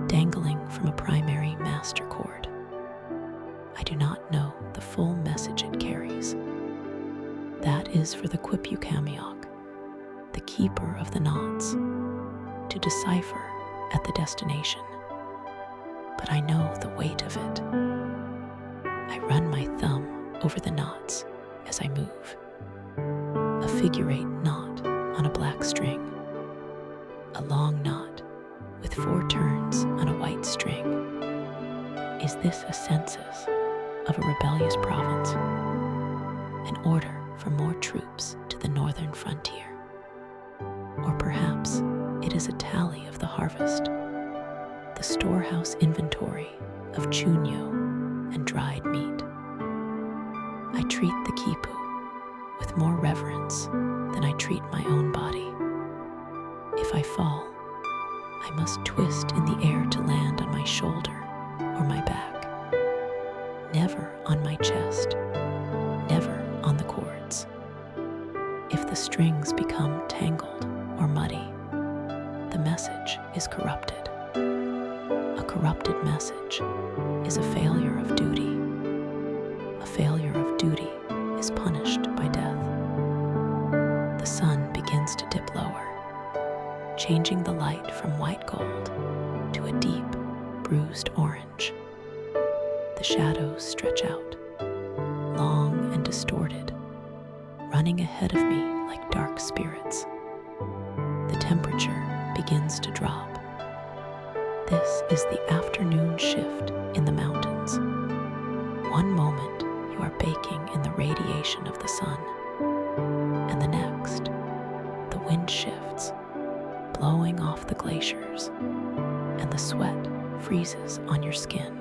dangling from a primary master cord. I do not know the full message it carries. That is for the quipu, the keeper of the knots, to decipher at the destination. But I know the weight of it. I run my thumb over the knots as I move. A figure-8 knot on a black string. A long knot with 4 turns on a white string. Is this a census of a rebellious province? An order for more troops to the northern frontier? Or perhaps it is a tally of the harvest, the storehouse inventory of chuño and dried meat. I treat the quipu with more reverence than I treat my own body. If I fall, I must twist in the air to land on my shoulder or my back. Never on my chest, never on the cords. If the strings become tangled or muddy, the message is corrupted. A corrupted message is a failure of duty. A failure of duty is punished by death. The sun begins to dip lower, changing the light from white gold to a deep, bruised orange. The shadows stretch out, long and distorted, running ahead of me like dark spirits. The temperature begins to drop. This is the afternoon shift in the mountains. One moment you are baking in the radiation of the sun, and the next, the wind shifts, blowing off the glaciers, and the sweat freezes on your skin.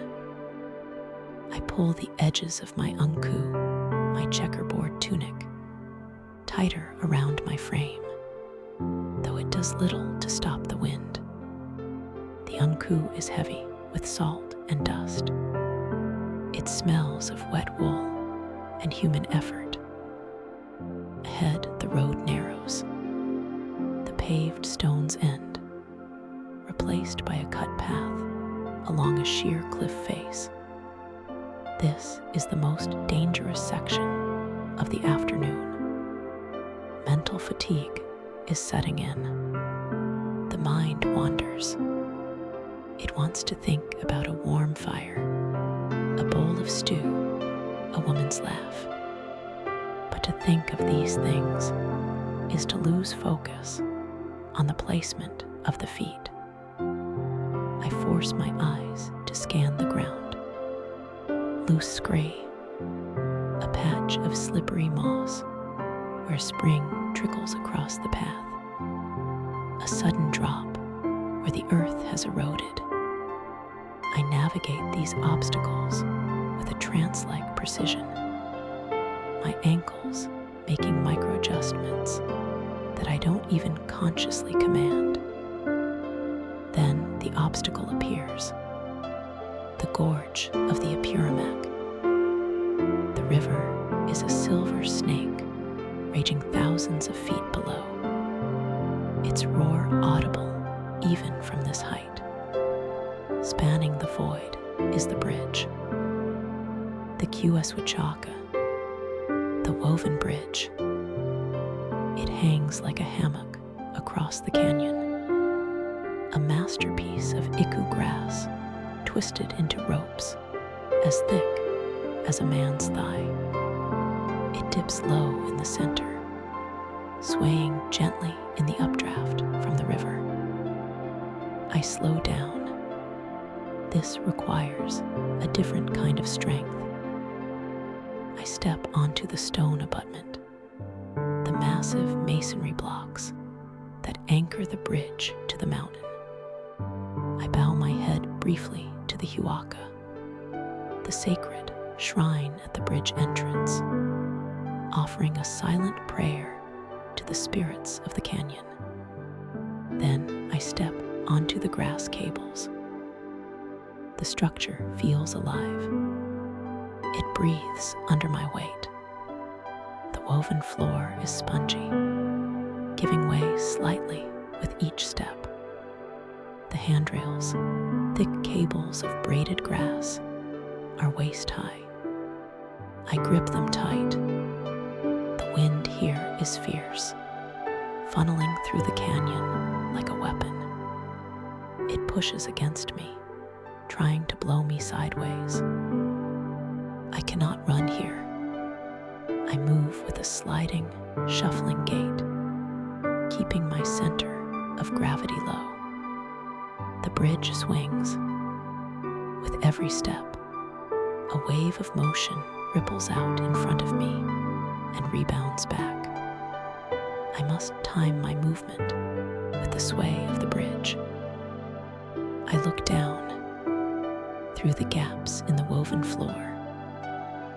I pull the edges of my unku, my checkerboard tunic, tighter around my frame, though it it does little to stop the wind. The unku is heavy with salt and dust. It smells of wet wool and human effort. Ahead, the road narrows. The paved stone's end, replaced by a cut path along a sheer cliff face. This is the most dangerous section of the afternoon. Mental fatigue is setting in. The mind wanders. It wants to think about a warm fire, a bowl of stew, a woman's laugh. But to think of these things is to lose focus on the placement of the feet. I force my eyes to scan the ground. Loose scree, a patch of slippery moss where spring trickles across the path. A sudden drop where the earth has eroded. I navigate these obstacles with a trance-like precision, my ankles making micro-adjustments that I don't even consciously command. Then the obstacle appears, the gorge of the Apurimac. The river is a silver snake raging thousands of feet below, its roar audible even from this height. Spanning the void is the bridge, the Chasqui, the woven bridge. It hangs like a hammock across the canyon, a masterpiece of iku grass twisted into ropes as thick as a man's thigh. It dips low in the center, swaying gently in the updraft from the river. I slow down. This requires a different kind of strength. I step onto the stone abutment, the massive masonry blocks that anchor the bridge to the mountain. I bow my head briefly to the Huaca, the sacred shrine at the bridge entrance, offering a silent prayer to the spirits of the canyon. Then I step onto the grass cables. The structure feels alive. It breathes under my weight. The woven floor is spongy, giving way slightly with each step. The handrails, thick cables of braided grass, are waist high. I grip them tight. The wind here is fierce, funneling through the canyon like a weapon. It pushes against me, trying to blow me sideways. I cannot run here. I move with a sliding, shuffling gait, keeping my center of gravity low. The bridge swings. With every step, a wave of motion ripples out in front of me and rebounds back. I must time my movement with the sway of the bridge. I look down. Through the gaps in the woven floor,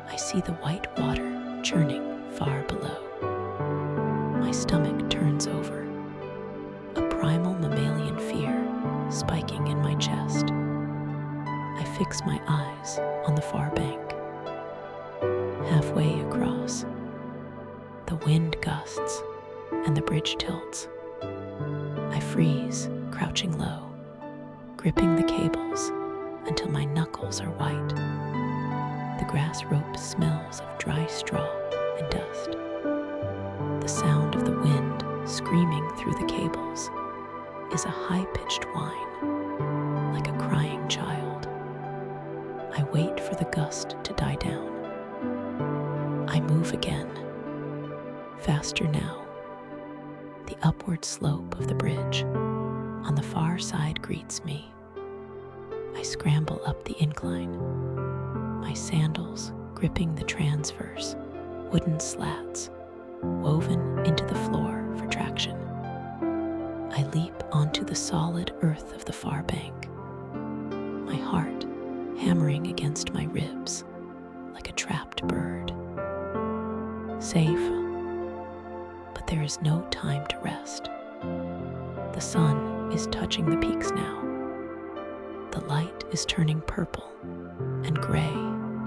I see the white water churning far below. My stomach turns over, a primal mammalian fear spiking in my chest. I fix my eyes on the far bank. Halfway across, the wind gusts and the bridge tilts. I freeze, crouching low, gripping the cables until my knuckles are white. The grass rope smells of dry straw and dust. The sound of the wind screaming through the cables is a high-pitched whine, like a crying child. I wait for the gust to die down. I move again, faster now. The upward slope of the bridge on the far side greets me. I scramble up the incline, my sandals gripping the transverse wooden slats woven into the floor for traction. I leap onto the solid earth of the far bank, my heart hammering against my ribs like a trapped bird. Safe, but there is no time to rest. The sun is touching the peaks now. The light is turning purple and gray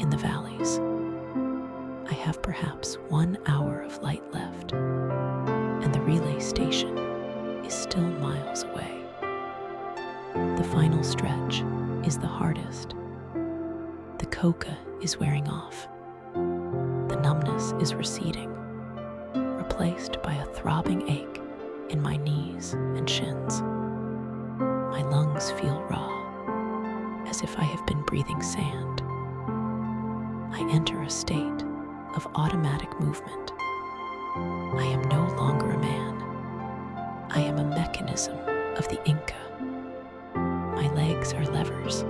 in the valleys. I have perhaps 1 hour of light left, and the relay station is still miles away. The final stretch is the hardest. The coca is wearing off. The numbness is receding, replaced by a throbbing ache in my knees and shins. My lungs feel raw, as if I have been breathing sand. I enter a state of automatic movement. I am no longer a man. I am a mechanism of the Inca. My legs are levers.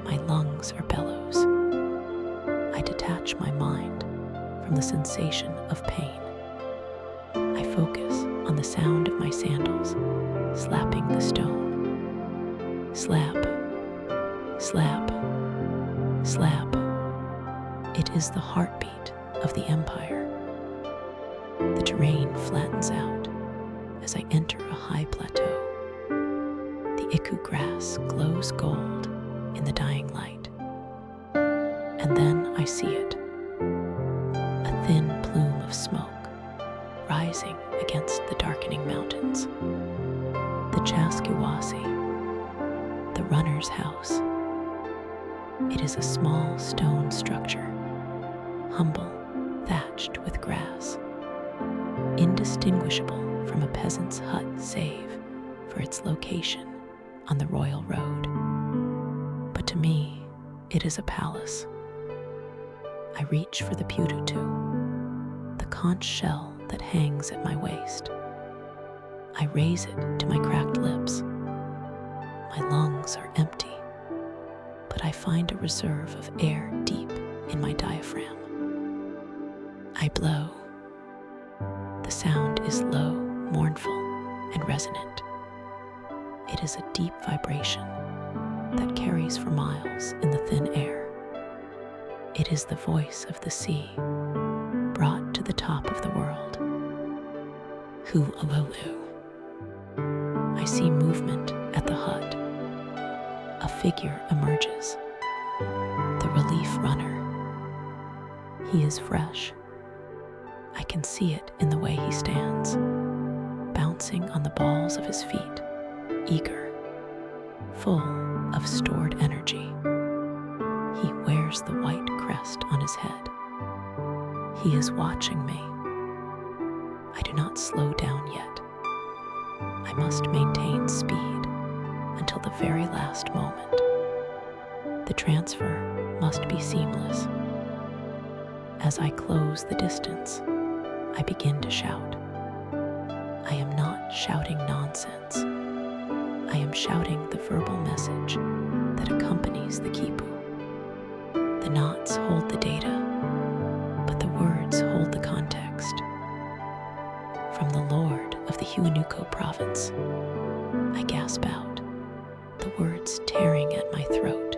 My lungs are bellows. I detach my mind from the sensation of pain. I focus on the sound of my sandals slapping the stone. Slap, slap, slap. It is the heartbeat of the empire. The terrain flattens out as I enter a high plateau. The iku grass glows gold in the dying light. And then I see it, a thin plume of smoke rising against the darkening mountains. The Chasqui, the runner's house. It is a small stone structure, humble, thatched with grass, indistinguishable from a peasant's hut save for its location on the royal road. But to me, it is a palace. I reach for the pututu, the conch shell that hangs at my waist. I raise it to my cracked lips. My lungs are empty, but I find a reserve of air deep in my diaphragm. I blow. The sound is low, mournful, and resonant. It is a deep vibration that carries for miles in the thin air. It is the voice of the sea, brought to the top of the world. Hu-alulu. I see movement at the hut. A figure emerges. The relief runner. He is fresh. I can see it in the way he stands, bouncing on the balls of his feet, eager, full of stored energy. He wears the white crest on his head. He is watching me. I do not slow down yet. I must maintain speed until the very last moment. The transfer must be seamless. As I close the distance, I begin to shout. I am not shouting nonsense. I am shouting the verbal message that accompanies the quipu. The knots hold the data, but the words hold the context. From the Lord of the Huánuco province, I gasp out, the words tearing at my throat.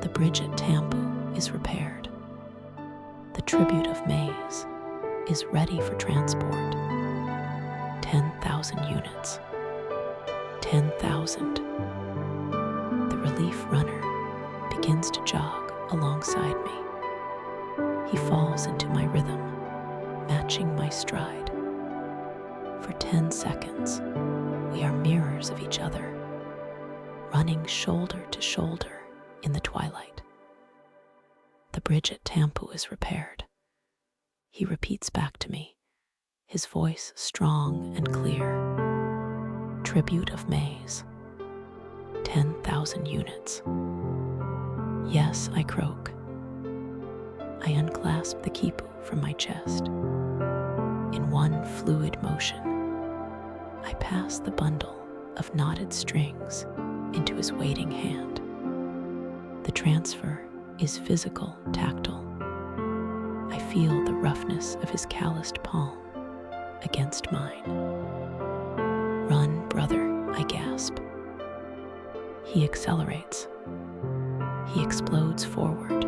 The bridge at Tambu is repaired. The tribute of maize is ready for transport. 10,000 units. 10,000. The relief runner begins to jog alongside me. He falls into my rhythm, matching my stride. For 10 seconds, we are mirrors of each other, running shoulder to shoulder in the twilight. The bridge at Tampu is repaired. He repeats back to me, his voice strong and clear. Tribute of maize. 10,000 units. Yes, I croak. I unclasp the quipu from my chest. In one fluid motion, I pass the bundle of knotted strings into his waiting hand. The transfer is physical, tactile. I feel the roughness of his calloused palm against mine. Run, brother, I gasp. He accelerates. He explodes forward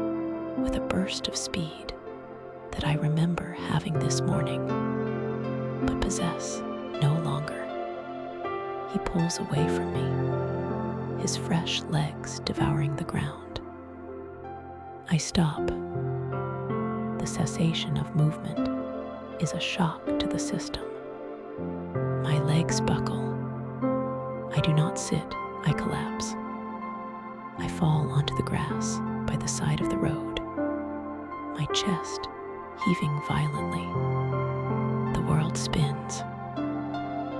with a burst of speed that I remember having this morning, but possess no longer. He pulls away from me, his fresh legs devouring the ground. I stop. The cessation of movement is a shock to the system. My legs buckle. I do not sit, I collapse. I fall onto the grass by the side of the road, my chest heaving violently. The world spins.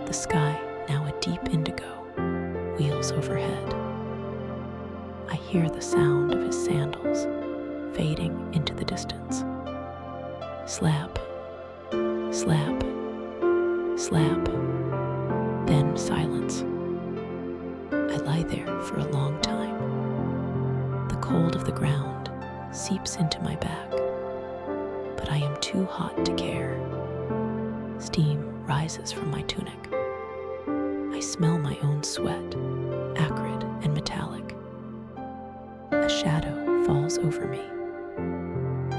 The sky, now a deep indigo, wheels overhead. I hear the sound of his sandals fading into the distance. Slap, slap, slap, then silence. I lie there for a long time. The cold of the ground seeps into my back, but I am too hot to care. Steam rises from my tunic. I smell my own sweat, acrid and metallic. A shadow falls over me.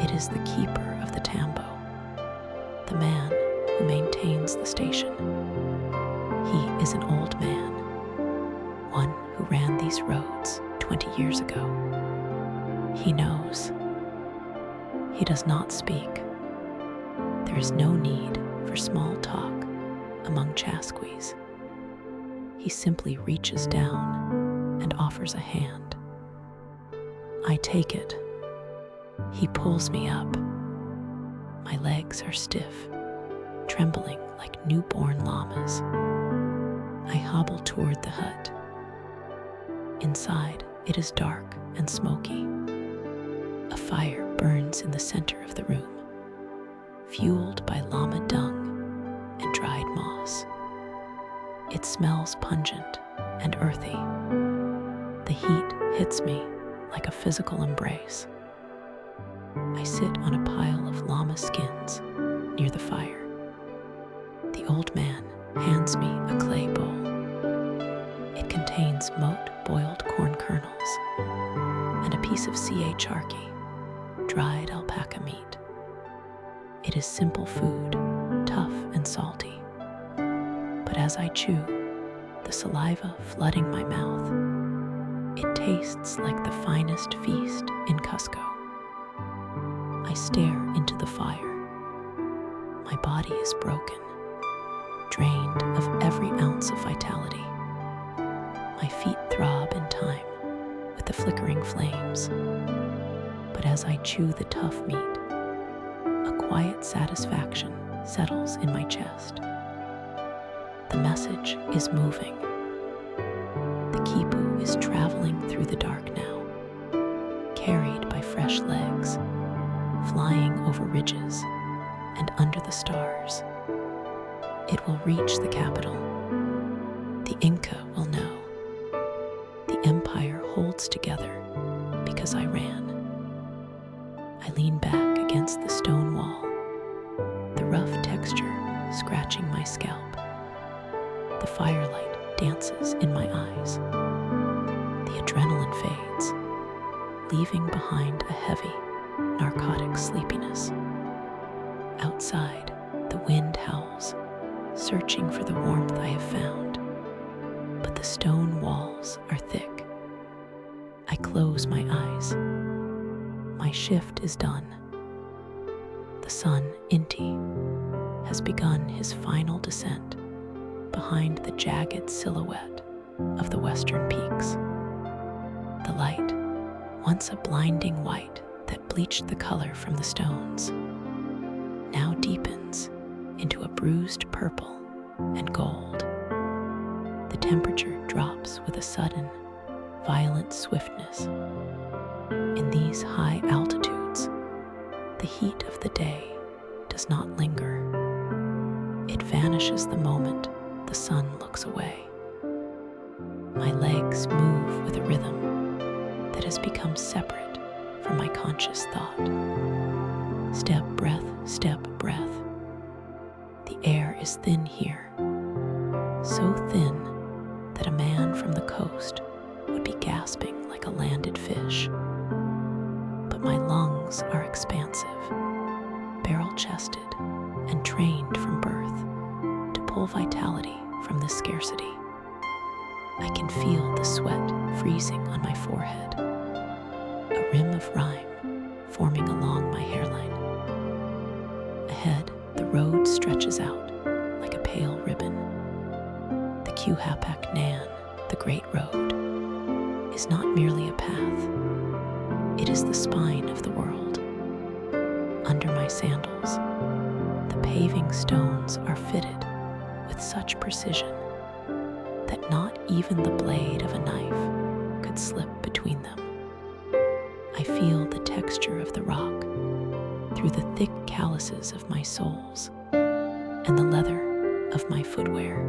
It is the keeper of the tambo, the man who maintains the station. He is an old man, one who ran these roads 20 years ago. He knows. He does not speak. There is no need for small talk among Chasquis. He simply reaches down and offers a hand. I take it. He pulls me up. My legs are stiff, trembling like newborn llamas. I hobble toward the hut. Inside, it is dark and smoky. A fire burns in the center of the room, fueled by llama dung and dried moss. It smells pungent and earthy. The heat hits me like a physical embrace. I sit on a pile of llama skins near the fire. The old man hands me a clay bowl. It contains moat-boiled corn kernels and a piece of Chasqui, dried alpaca meat. It is simple food, tough and salty. But as I chew, the saliva flooding my mouth, it tastes like the finest feast in Cusco. I stare into the fire. My body is broken, drained of every ounce of vitality. My feet throb in time with the flickering flames. But as I chew the tough meat, a quiet satisfaction settles in my chest. The message is moving. The quipu is traveling through the dark now, carried by fresh legs, flying over ridges and under the stars. It will reach the capital. The Inca will know. The empire holds together because I ran. I lean back against the stone wall, the rough texture scratching my scalp. The firelight dances in my eyes. The adrenaline fades, leaving behind a heavy, narcotic sleepiness. Outside, the wind howls, searching for the warmth I have found. But the stone walls are thick. I close my eyes. My shift is done. The sun, Inti, has begun his final descent behind the jagged silhouette of the western peaks. The light, once a blinding white that bleached the color from the stones, now deepens into a bruised purple and gold. The temperature drops with a sudden, violent swiftness. In these high altitudes, the heat of the day does not linger. It vanishes the moment the sun looks away. My legs move with a rhythm that has become separate from my conscious thought. Step, breath, step, breath. The air is thin here, so thin that a man from the coast would be gasping like a landed fish. But my lungs are expansive, barrel-chested, and trained from birth to pull vitality from this scarcity. I can feel the sweat freezing on my forehead, a rim of rime forming along my hairline. Ahead, the road stretches out like a pale ribbon. The Quipu Nan, the Great Road, is not merely a path. It is the spine of the world. Under my sandals, the paving stones are fitted with such precision that not even the blade of a knife could slip between them. I feel the texture of the rock through the thick calluses of my soles and the leather of my footwear.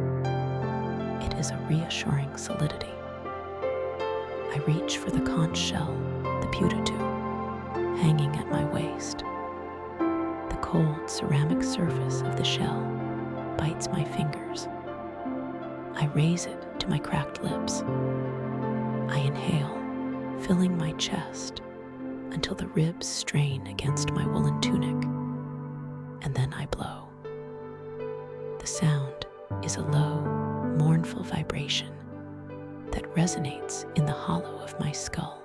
It is a reassuring solidity. I reach for the conch shell, the pututu, hanging at my waist. The cold ceramic surface of the shell bites my fingers. I raise it to my cracked lips. I inhale, filling my chest until the ribs strain against my woolen tunic, and then I blow. The sound is a low, mournful vibration that resonates in the hollow of my skull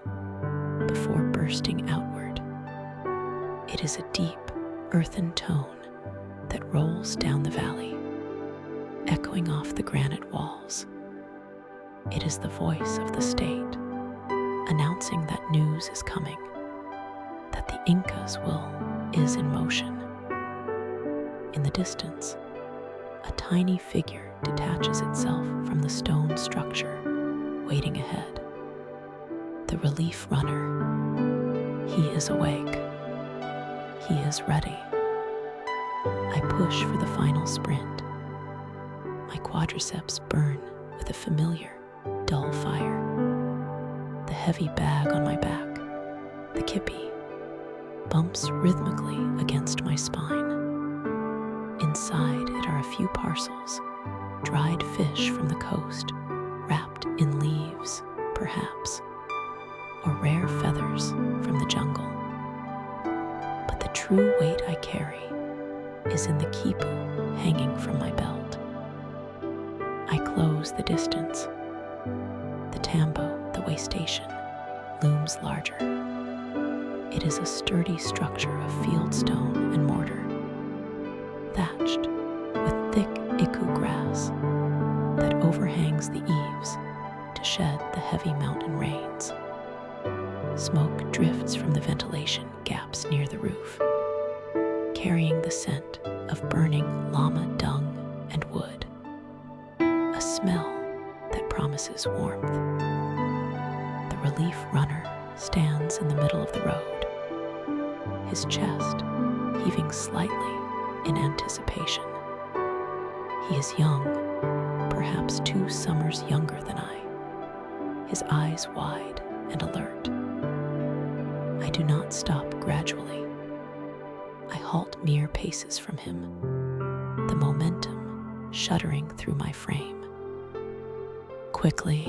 before bursting outward. It is a deep, earthen tone that rolls down the valley, echoing off the granite walls. It is the voice of the state, announcing that news is coming, that the Inca's will is in motion. In the distance, a tiny figure detaches itself from the stone structure, waiting ahead. The relief runner. He is awake. He is ready. I push for the final sprint. My quadriceps burn with a familiar, dull fire. The heavy bag on my back, the kippy, bumps rhythmically against my spine. Inside it are a few parcels, dried fish from the coast, wrapped in leaves, perhaps, or rare feathers from the jungle. But the true weight I carry is in the quipu hanging from my belt. I close the distance. The tambo, the way station, looms larger. It is a sturdy structure of fieldstone and mortar, thatched with thick iku grass that overhangs the eaves to shed the heavy mountain rains. Smoke drifts from the ventilation gaps near the roof, carrying the scent of burning llama dung and wood, a smell that promises warmth. The relief runner stands in the middle of the road, his chest heaving slightly in anticipation. He is young, perhaps 2 summers younger than I, his eyes wide and alert. I do not stop gradually. I halt mere paces from him, the momentum shuddering through my frame. Quickly,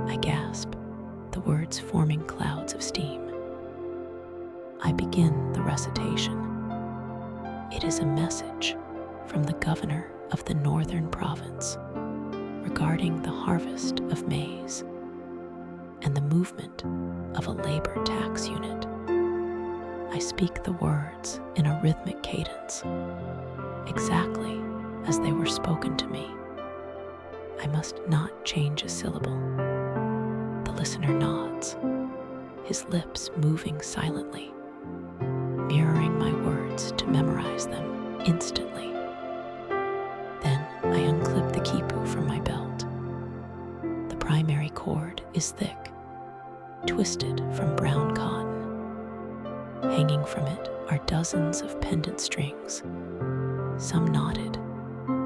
I gasp, the words forming clouds of steam. I begin the recitation. It is a message from the governor of the northern province regarding the harvest of maize and the movement of a labor tax unit. I speak the words in a rhythmic cadence, exactly as they were spoken to me. I must not change a syllable. The listener nods, his lips moving silently, mirroring my words to memorize them instantly. Then I unclip the quipu from my belt. The primary cord is thick, twisted from brown cotton. Hanging from it are dozens of pendant strings, some knotted,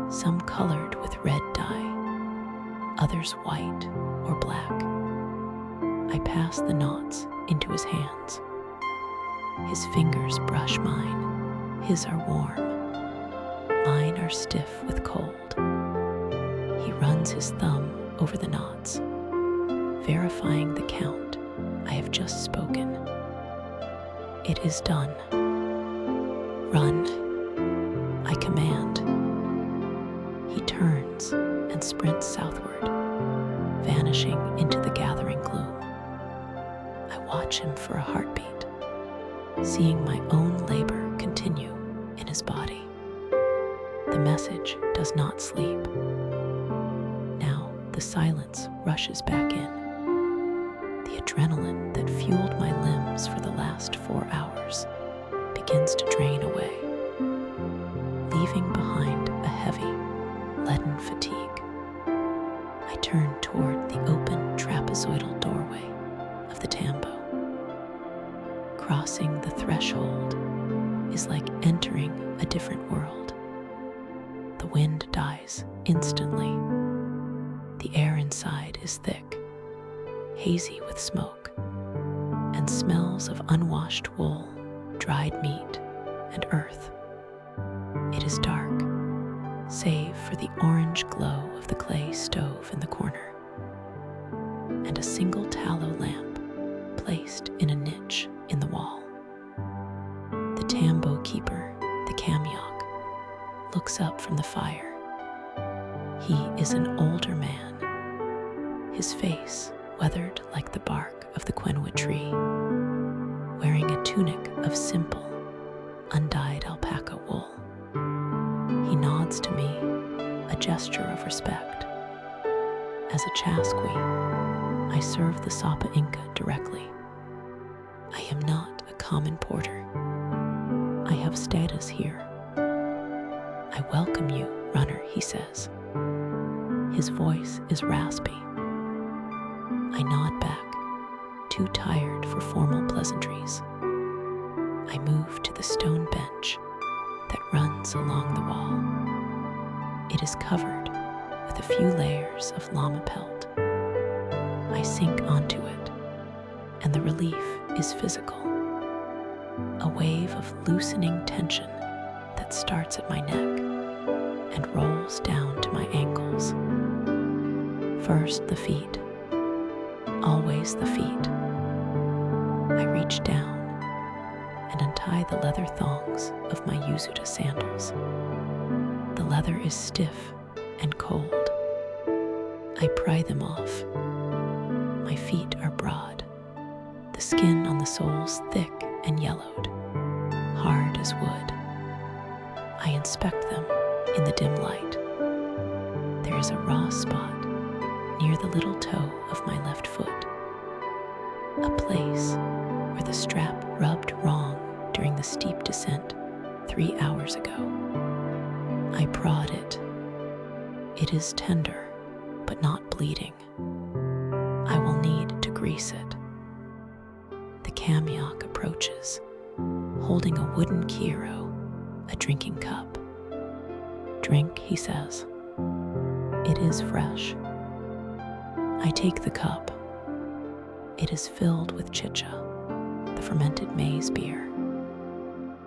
some colored with red dye, others white or black. I pass the knots into his hands. His fingers brush mine, his are warm. Mine are stiff with cold. He runs his thumb over the knots, verifying the count I have just spoken. It is done. Run, I command. He turns and sprints southward, vanishing into the gathering gloom. I watch him for a heartbeat, seeing my own labor continue in his body. The message does not sleep. Now the silence rushes back in. The adrenaline that fueled my limbs for the last 4 hours begins to drain away, leaving behind a heavy, leaden fatigue. I turn toward the open trapezoidal doorway of the tambo. Crossing the threshold is like entering a different world. The wind dies instantly. The air inside is thick, hazy with smoke, and smells of unwashed wool, dried meat, and earth. It is dark, save for the orange glow of the clay stove in the corner, and a single tallow lamp placed in a niche in the wall. The tambo keeper, the Kamyok, looks up from the fire. He is an older man, his face weathered like the bark of the quenwa tree, wearing a tunic of simple, undyed alpaca wool. He nods to me, a gesture of respect. As a Chasqui, I serve the Sapa Inca directly. I am not a common porter. I have status here. I welcome you, runner, he says. His voice is raspy. I nod back, too tired for formal pleasantries. I move to the stone bench that runs along the wall. It is covered with a few layers of llama pelt. I sink onto it, and the relief is physical. A wave of loosening tension that starts at my neck and rolls down to my ankles. First the feet, always the feet. I reach down and untie the leather thongs of my Yuzuta sandals. The leather is stiff and cold. I pry them off. My feet are broad, the skin on the soles thick and yellowed, hard as wood. I inspect them in the dim light. There is a raw spot near the little toe of my left foot, a place where the strap rubbed wrong during the steep descent 3 hours ago. I prod it. It is tender, but not bleeding. I will need to grease it. The Kamyok approaches, holding a wooden kiro, a drinking cup. Drink, he says. It is fresh. I take the cup. It is filled with chicha, the fermented maize beer.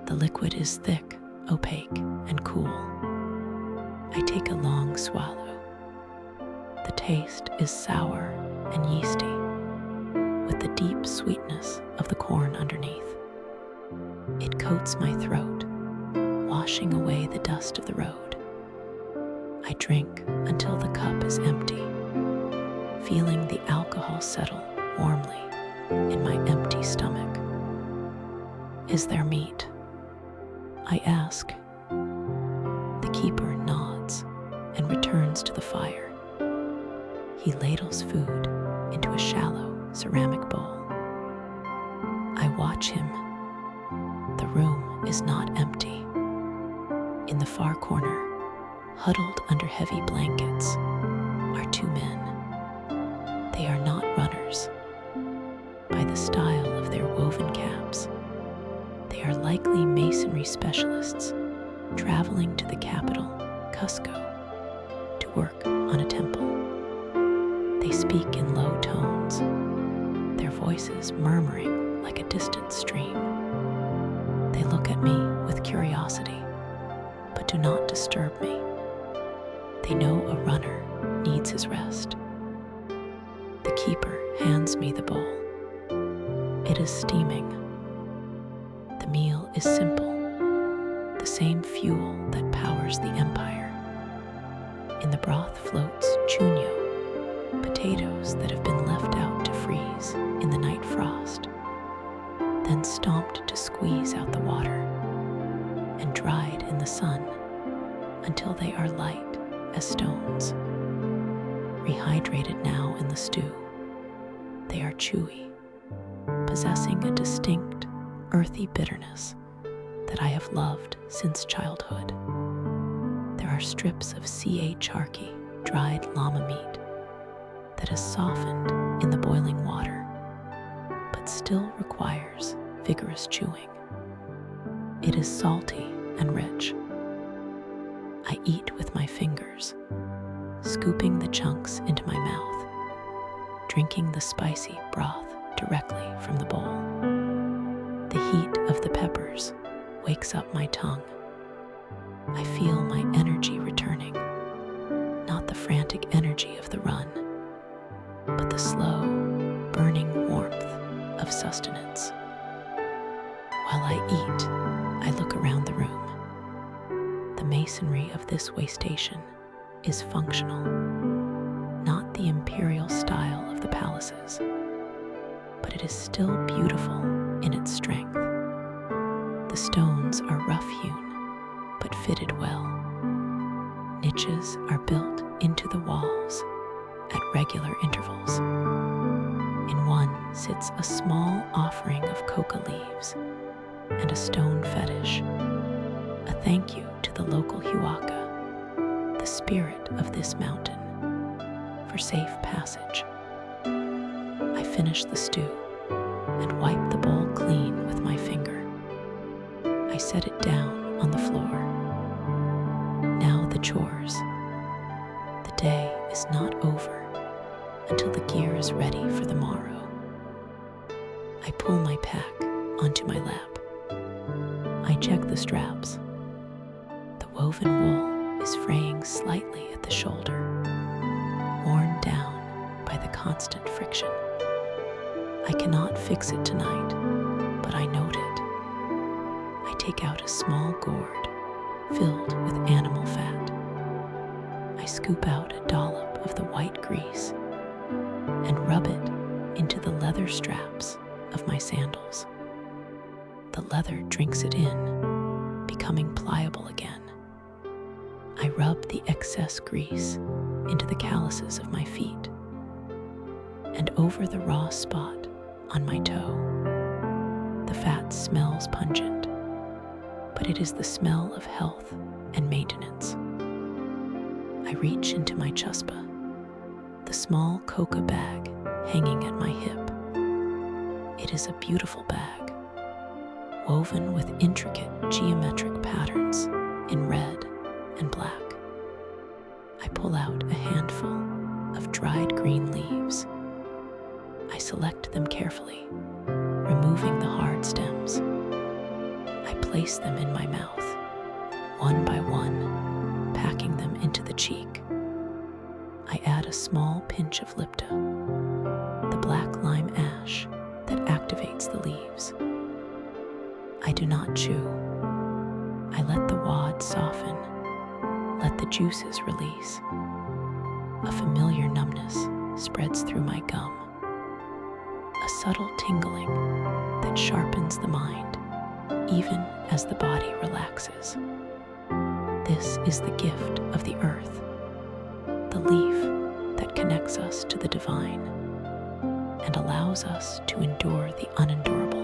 The liquid is thick, opaque, and cool. I take a long swallow. The taste is sour and yeasty, with the deep sweetness of the corn underneath. It coats my throat, washing away the dust of the road. I drink until the cup is empty, feeling the alcohol settle warmly in my empty stomach. Is there meat? I ask. The keeper nods and returns to the fire. He ladles food into a shallow ceramic bowl. I watch him. The room is not empty. In the far corner, huddled under heavy blankets, are 2 men. They are not runners. By the style of their woven caps, they are likely masonry specialists traveling to the capital, Cusco, to work on a temple. They speak in low tones, their voices murmuring like a distant stream. They look at me with curiosity, but do not disturb me. They know a runner needs his rest. The keeper hands me the bowl. It is steaming. The meal is simple, the same fuel that powers the empire. In the broth floats chuño, potatoes that have been left out to freeze in the night frost, then stomped to squeeze out the water, and dried in the sun until they are light as stones. Rehydrated now in the stew, they are chewy, possessing a distinct, earthy bitterness that I have loved since childhood. There are strips of chasqui, dried llama meat, that has softened in the boiling water, but still requires vigorous chewing. It is salty and rich. I eat with my fingers, scooping the chunks into my mouth, drinking the spicy broth directly from the bowl. The heat of the peppers wakes up my tongue. I feel my energy returning, not the frantic energy of the run, but the slow, burning warmth of sustenance. While I eat, I look around the room. The masonry of this waystation is functional, not the imperial style of the palaces, but it is still beautiful in its strength. The stones are rough-hewn, but fitted well. Niches are built into the walls at regular intervals. In one sits a small offering of coca leaves and a stone fetish, a thank you to the local huaca, the spirit of this mountain, for safe passage. I finish the stew and wipe the bowl clean with my finger. I set it down on the floor. Now the chores. The day is not over until the gear is ready for the morrow. I pull my pack onto my lap. I check the straps. The woven wool is fraying slightly at the shoulder, worn down by the constant friction. I cannot fix it tonight, but I note it. I take out a small gourd filled with animal fat. I scoop out a dollop of the white grease and rub it into the leather straps of my sandals. The leather drinks it in, becoming pliable again. I rub the excess grease into the calluses of my feet and over the raw spot on my toe. The fat smells pungent, but it is the smell of health and maintenance. I reach into my chuspa, the small coca bag hanging at my hip. It is a beautiful bag, woven with intricate geometric patterns in red and black. I pull out a handful of dried green leaves. I select them carefully, removing the hard stems. I place them in my mouth, one by one, packing them into the cheek. I add a small pinch of lipta, the black lime ash that activates the leaves. I do not chew. I let the wad soften, let the juices release. A familiar numbness spreads through my gum, a subtle tingling that sharpens the mind even as the body relaxes. This is the gift of the earth, the leaf that connects us to the divine and allows us to endure the unendurable.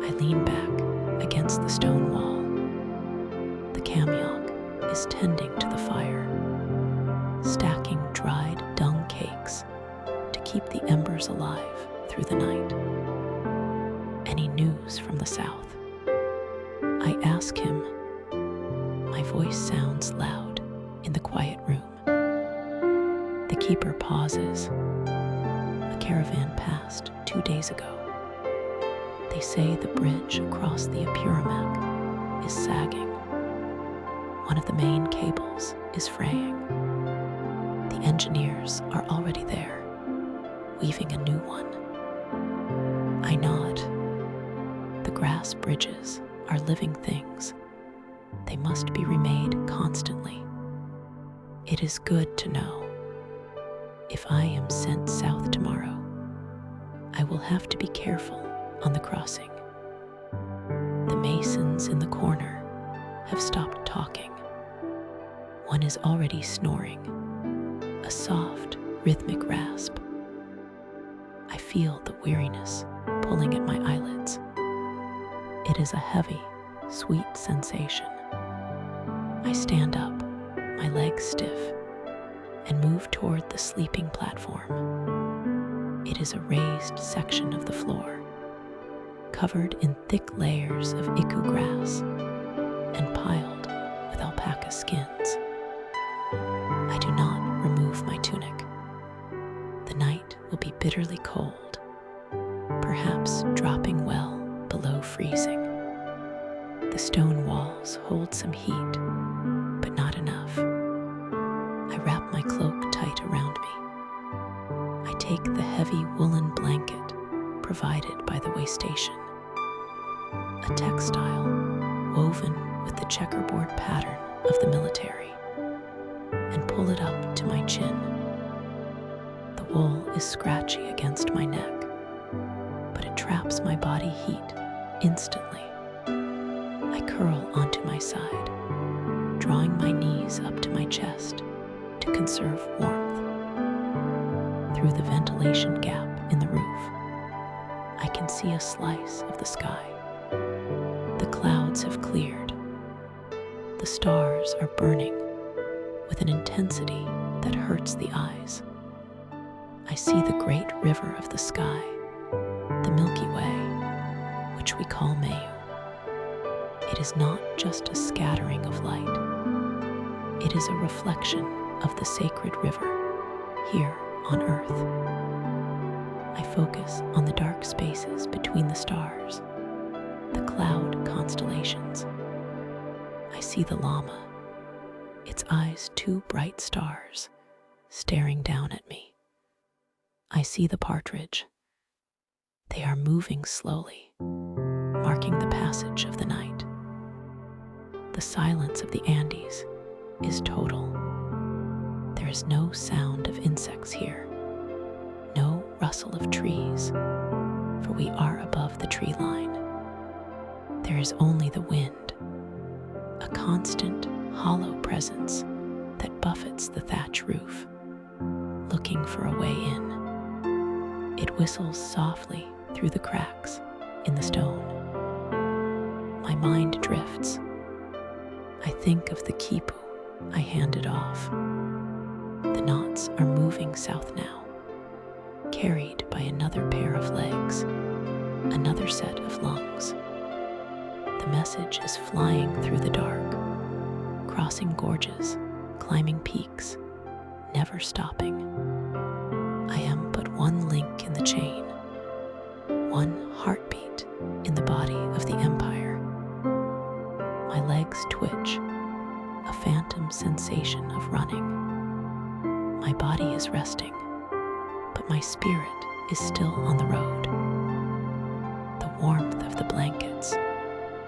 I lean back against the stone wall. The kamyok is tending to the fire, stacking dried dung cakes to keep the embers alive through the night. Any news from the south? I ask him. My voice sounds loud in the quiet room. The keeper pauses. A caravan passed 2 days ago. They say the bridge across the Apurimac is sagging. One of the main cables is fraying. The engineers are already there, weaving a new one. I nod. The grass bridges are living things. They must be remade constantly. It is good to know. If I am sent south tomorrow, I will have to be careful on the crossing. The masons in the corner have stopped talking. One is already snoring, a soft, rhythmic rasp. I feel the weariness pulling at my eyelids. It is a heavy, sweet sensation. I stand up, my legs stiff, and move toward the sleeping platform. It is a raised section of the floor, covered in thick layers of iku grass and piled with alpaca skins. I do not remove my tunic. The night will be bitterly cold, perhaps dropping well below freezing. The stone walls hold some heat, but not enough. I wrap my cloak tight around me. I take the heavy woolen blanket provided by the way station, a textile woven with the checkerboard pattern of the military, and pull it up to my chin. The wool is scratchy against my neck, but it traps my body heat instantly. I curl onto my side, drawing my knees up to my chest to conserve warmth. Through the ventilation gap in the roof, I can see a slice of the sky. The clouds have cleared. The stars are burning with an intensity that hurts the eyes. I see the great river of the sky, the Milky Way, which we call Mayu. It is not just a scattering of light. It is a reflection of the sacred river here on Earth. I focus on the dark spaces between the stars, the cloud constellations. I see the llama, its eyes two bright stars, staring down at me. I see the partridge. They are moving slowly, marking the passage of the night. The silence of the Andes is total. There is no sound of insects here, no rustle of trees, for we are above the tree line. There is only the wind, a constant, hollow presence that buffets the thatch roof, looking for a way in. It whistles softly through the cracks in the stone. My mind drifts. I think of the quipu I handed off. The knots are moving south now, carried by another pair of legs, another set of lungs. The message is flying through the dark, crossing gorges, climbing peaks, never stopping. I am but one link in the chain, one heartbeat in the body of the empire. My legs twitch, a phantom sensation of running. My body is resting, but my spirit is still on the road. The warmth of the blankets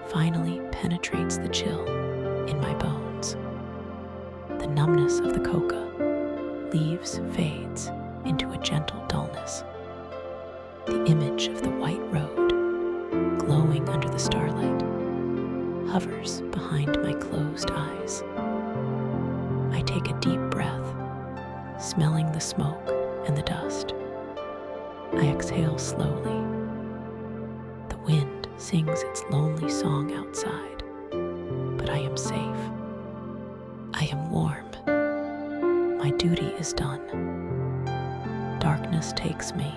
finally penetrates the chill in my bones. The numbness of the coca leaves fades into a gentle dullness. The image of the white road, glowing under the starlight, hovers behind my closed eyes. I take a deep breath, smelling the smoke and the dust. I exhale slowly. The wind sings its lonely song outside, but I am safe. I am warm. My duty is done. Darkness takes me,